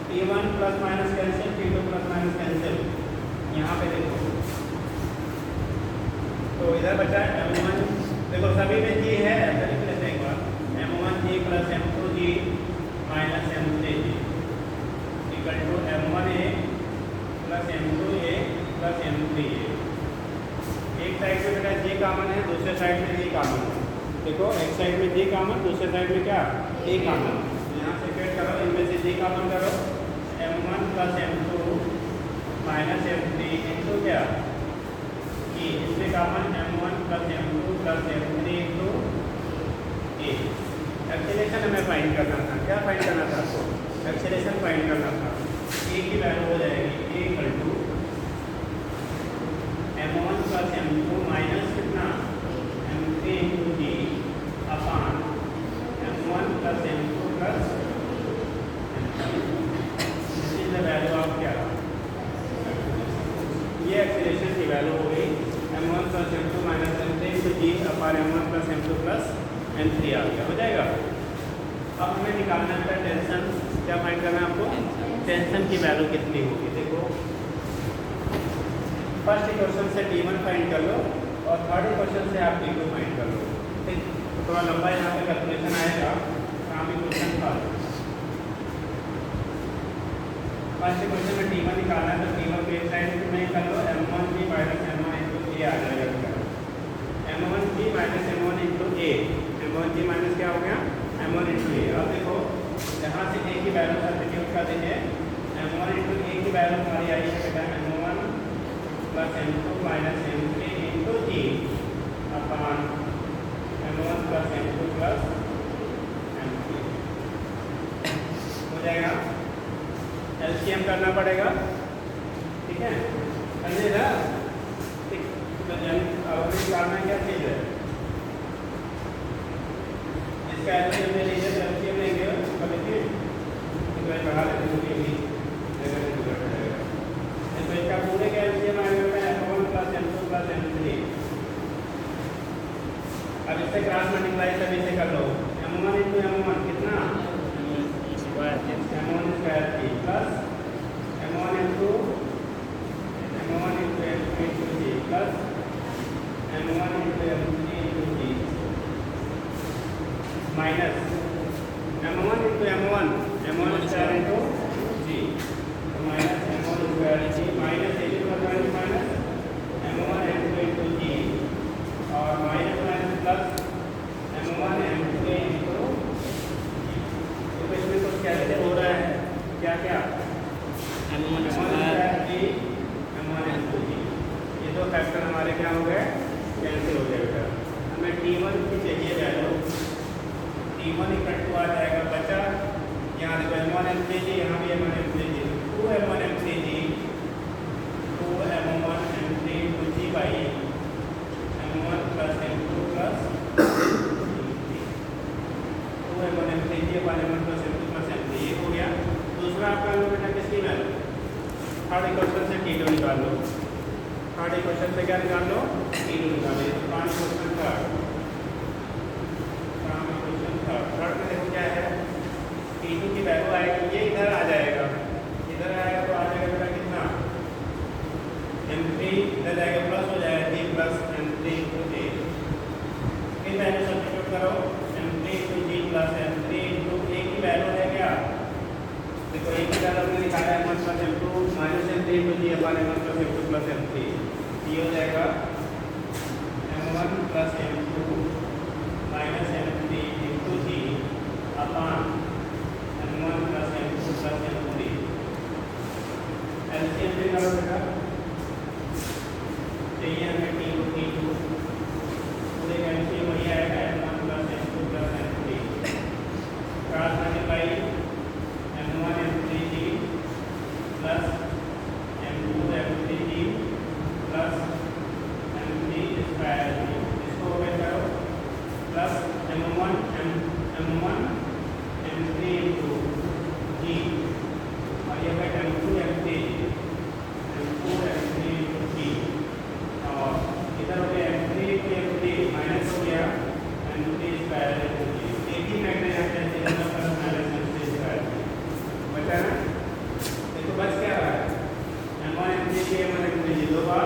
T1 plus minus cancel, T2 plus minus cancel. यहाँ पे देखो तो इधर बचा M1, देखो सभी में G है, ऐसा लिख लेते हैं एक बार, M1 G plus M2 G minus M3 G equal to M1A plus M2A plus M3A। एक साइड में बेटा G कॉमन है, दूसरे साइड में A कॉमन है। देखो एक साइड में G कॉमन, दूसरे साइड में क्या, A कॉमन। यहाँ से सेपरेट करो, इनमें से G कॉमन करो, M1 plus M2 minus M3 into क्या E, इसमें common M1 plus M2 plus M3 into A। Acceleration हमें फाइंड करना था, क्या फाइंड करना था आपको, एक्सीलरेशन फाइंड करना था। A की वैल्यू हो जाएगी A equal to M1 plus M2 minus कितना M3 into G upon M1 plus M2 plus this is the value of क्या, ये एक्सीलरेशन की वैल्यू हो गई M1 plus M2 minus M3 into G upon M1 plus M2 plus M3 आ गया, हो जाएगा। अब हमें निकालना है टेंशन, क्या फाइंड करना है आपको? टेंशन की वैल्यू कितनी होगी। देखो फर्स्ट इक्वेशन से T1 फाइंड कर लो और थर्ड इक्वेशन से आप T2 फाइंड कर लो। ठीक, थोड़ा लंबा यहाँ पे कैलकुलेशन आएगा। काम इक्वेशन था फर्स्ट इक्वेशन में T1 निकालना है, तो T1 के साइड में कर लो M1G minus M1 into A आ जाएगा। M1G minus M1 into A, M1G minus क्या हो गया? M1 into A। अब देखो यहाँ से A की वैल्यू सब्स्टिट्यूट कर दीजिए। M1 इंटू A की वैल्यू हमारी आई है बेटा M1 plus M2 minus M3 into G upon M1 plus M2 plus M3 हो जाएगा। LCM करना पड़ेगा, ठीक है, समझेगा? ठीक, तो अब निकालना क्या चीज़ है, इसका LCM ले लीजिए। LCM लेंगे कभी भी बढ़ा लेते हैं, तो इसका पूरे का LCM आएगा M1 plus M2 plus M3। अब इससे क्रॉस मल्टीप्लाई सभी से कर लो। M1 इंटू M1 कितना? M1 square T plus M1 into G plus M1 into M3 into G minus M1 into M1 square into G, तो minus M1 square G minus minus M1 M2 into G और minus minus plus M1 M2 into G। तो इसमें कुछ कैसे हो रहा है, क्या क्या M1 square G M1 into G, ये दो फैक्टर हमारे क्या हो गए? कैंसिल हो जाएगा। हमें T1 की चाहिए वैल्यू, T1 इक्वल टू आ जाएगा बचा यहाँ देखो M1 M3G, यहाँ भी M1 M3G, 2 M1 M3G 2 M1 M3 into G by M1 plus M2 plus 2 M1 M3G upon M1 plus M2 plus M3, ये हो गया। दूसरा आपका लो बेटा किसकी वैल्यू? थर्ड इक्वेशन से T2 निकाल लो। थर्ड इक्वेशन से क्या निकाल लो? T2 निकाल लो। तो पाँच इक्वेशन थर्ड में देखो क्या है, T2 की वैल्यू आएगी, ये इधर आ जाएगा, इधर आएगा तो आ जाएगा बेटा कितना? M3 इधर जाएगा प्लस हो जाएगा T plus M3 into G। फिर वैल्यू सब्स्टिट्यूट करो M3 into G plus M3 into A की वैल्यू है क्या? देखो A की वैल्यू हमने निकाला M1 plus M2 minus M3 into G अपन M1 plus M2 plus M3, ये हो जाएगा M1 plus M2 minus M3 into G upon M1 plus M2 plus M3। LCM भी करो बेटा, चाहिए हमें T2 पूरे का LCM वही आएगा M1 plus M2 plus M3 cross multiply M1 M3G plus M2 M3G plus M3 square G, इसको ओपन करो plus M1 M3 into G और ये है M2 M3 इंटू G और इधर हो गया M3 इंटू M3 माइनस हो गया M3 स्क्वायर इंटू G। एक ही फैक्टर यहाँ पे प्लस माइनस M3 स्क्वायर बचा ना। देखो बस क्या रहा है, M1 M3G M1 M3G दो बार,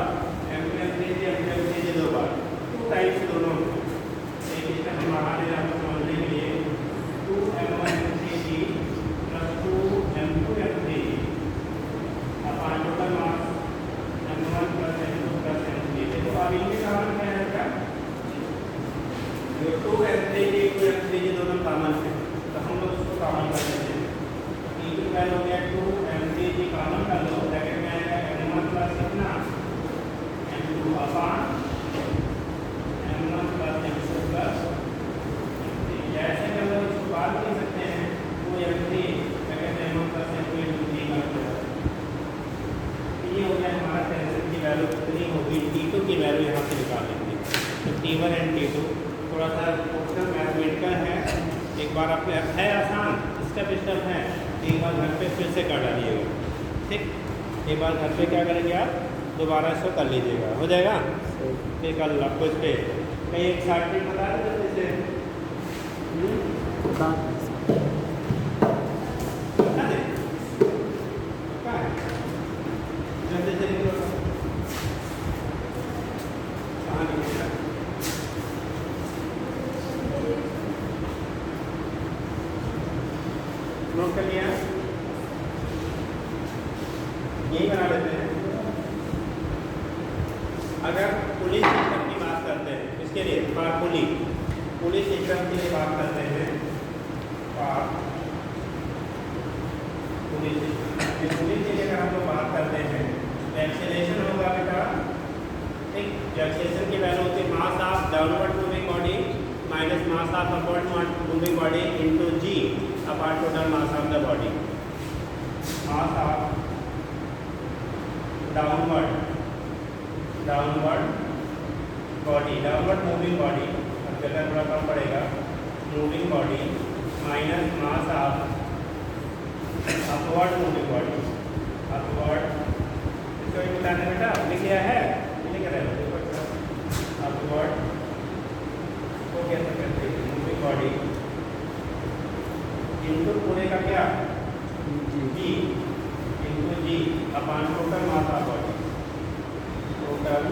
M2 M3G M2 M3G दो बार, 2 टाइम्स दोनों हम बढ़ाने आपको समझने के लिए 2 M1 M3G plus 2 M2 M3 upon total mass M1 plus M2 plus M3। देखो अब इनके कॉमन क्या है क्या? जो 2 M3G 2 M3G दोनों कॉमन है, तो हम लोग उसको कॉमन कर लेते हैं। E2 का हो गया 2 M3G कॉमन कर लो, ब्रैकेट में आएगा M1 प्लस कितना M2 upon M1 plus M2 plus ऐसे कर लो, इसको बात नहीं सकते हैं 2 M3 M1 plus M2 into G कर। ये हो गया हमारा टेंशन की वैल्यू कितनी होगी, T2 की वैल्यू यहाँ से निकाल लेंगे। तो T1 एंड T2 थोड़ा सा ऑप्शनल मैथमेटिकल है, एक बार आप है आसान, स्टेप है, एक बार घर पे फिर से कर डालिएगा। ठीक, एक बार घर पे क्या करेंगे आप, दोबारा इसको कर लीजिएगा, हो जाएगा। फिर कल आपको इस पर कहीं एक 60 मिनट बता देते जैसे बता नोट कर लिया, यही बना लेते हैं। अगर पुलिस सिस्टम की बात करते हैं, इसके लिए फॉर पुलिस सिस्टम की बात करते हैं, फॉर पुलिस सिस्टम, पुलिस के लिए अगर हम लोग बात करते हैं तो एक्सेलरेशन होगा बेटा, ठीक। जो एक्सेलरेशन की वैल्यू होती है mass of downward moving body minus mass of upward moving body into ji upon total mass of the body. Mass of downward body, downward moving body, अब जगह थोड़ा कम पड़ेगा, moving body minus mass of upward moving body, upward, इसको भी बताने बेटा लिख लिया है, लिख रहे हो अपवर्ड को कैसे करते हैं, मूविंग बॉडी इनटू पूरे का क्या g into ji upon total mass of body, total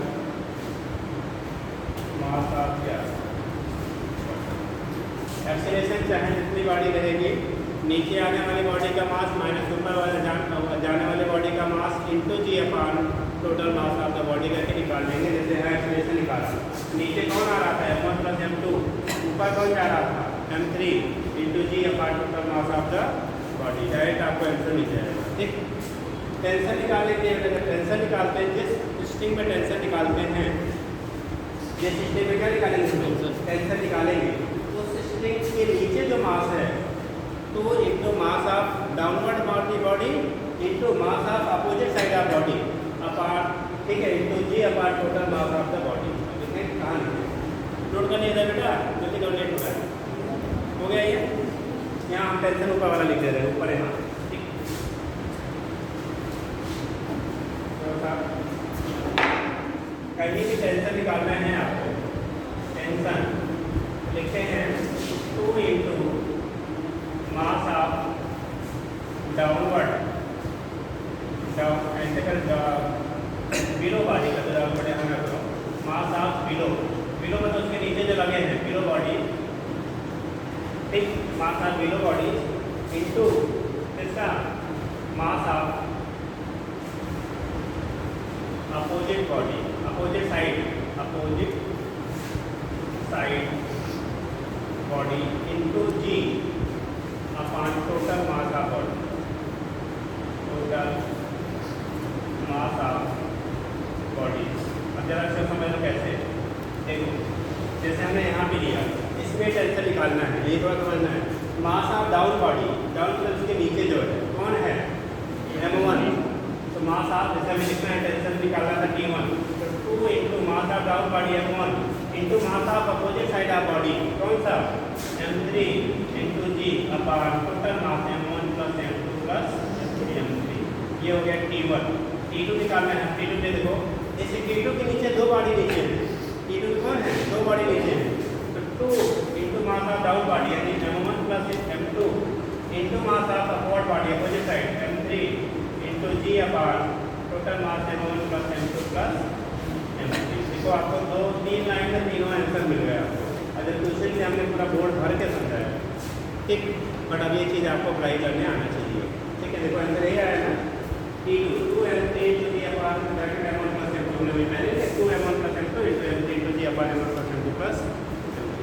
mass of क्या एक्सेलरेशन चाहे जितनी बॉडी रहेगी, नीचे आने वाली बॉडी का मास माइनस ऊपर वाले जाने वाले बॉडी का mass into ji upon total mass of the body करके निकाल लेंगे। जैसे है एक्सेलरेशन निकाला, नीचे कौन आ रहा था m1 प्लस m2, ऊपर कौन जा रहा था m3 into ji upon total mass of the body, direct आपको आंसर मिल जाएगा, ठीक। टेंशन निकालने के लिए अगर टेंशन निकालते हैं, जिस स्ट्रिंग में टेंशन निकालते हैं, जिस स्ट्रिंग में क्या निकालेंगे टेंशन निकालेंगे, उस स्ट्रिंग के नीचे जो मास है तो एक तो mass of downward body into mass of opposite side of body upon, ठीक है, into ji upon total mass of the body. देखिए कहाँ नोट कर लिया बेटा, जल्दी कर लेट होगा, हो गया ये। यहाँ हम टेंशन ऊपर वाला लिख दे रहे हैं, ऊपर है, ठीक। कहीं भी टेंशन निकालना है आपको, टेंशन लिखते हैं 2 इंटू मास ऑफ डाउनवर्ड ऐसे कर बिलो बॉडी का, जो बड़े हमें करो मास ऑफ बिलो मतलब उसके नीचे जो लगे हैं बिलो बॉडी, ठीक, mass of below body into किसका mass of opposite body, opposite side body into ji upon total mass of body, total mass of body. अब जरा से समझ लो कैसे, देखो जैसे हमने यहाँ भी लिया, इसमें टेंशन निकालना है, ये थोड़ा समझना है। Mass of down body, down plus के नीचे जो है कौन है m1, तो मास ऑफ जैसे हमें लिखना है टेंशन निकालना था t1, तो 2 into mass of down body m1 into mass of opposite side of body कौन सा m3 इंटू जी upon total mass m1 plus m2 plus m3, ये हो गया t1। t2 निकालना है, t2 दे देखो, इस t2 के नीचे दो बॉडी नीचे है, t2 कौन है दो बॉडी नीचे है, तो 2 into mass of down body यानी m1 plus m2 into mass of upward body opposite side m3 into ji upon total mass m1 plus m2 plus m3। देखो आपको 2-3 लाइन में तीनों आंसर मिल गया आपको। अगर क्वेश्चन से हमने पूरा बोर्ड भर के समझाया, ठीक, बट अब ये चीज़ आपको अप्लाई करने आना चाहिए, ठीक है। देखो आंसर यही आया ना, t2 2m3 इंटू जी अपॉन m1 प्लस m2, मैंने 2m1 plus m2 into m3 into जी upon m1 plus m2 plus,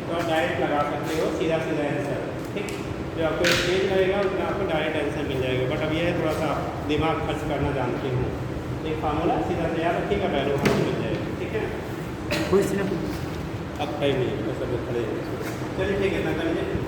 तो आप डायरेक्ट लगा सकते हो, सीधा आंसर, ठीक। जो आपको स्टेज रहेगा उसमें आपको डायरेक्ट आंसर मिल जाएगा, बट अब यह है थोड़ा सा दिमाग खर्च करना जानती हूँ, एक फार्मूला सीधा तैयार रखिएगा, वैल्यू मिल जाएगा, ठीक है। कोई सी अब टाइम नहीं, बस अब खड़े, चलिए ठीक है, ना करिए।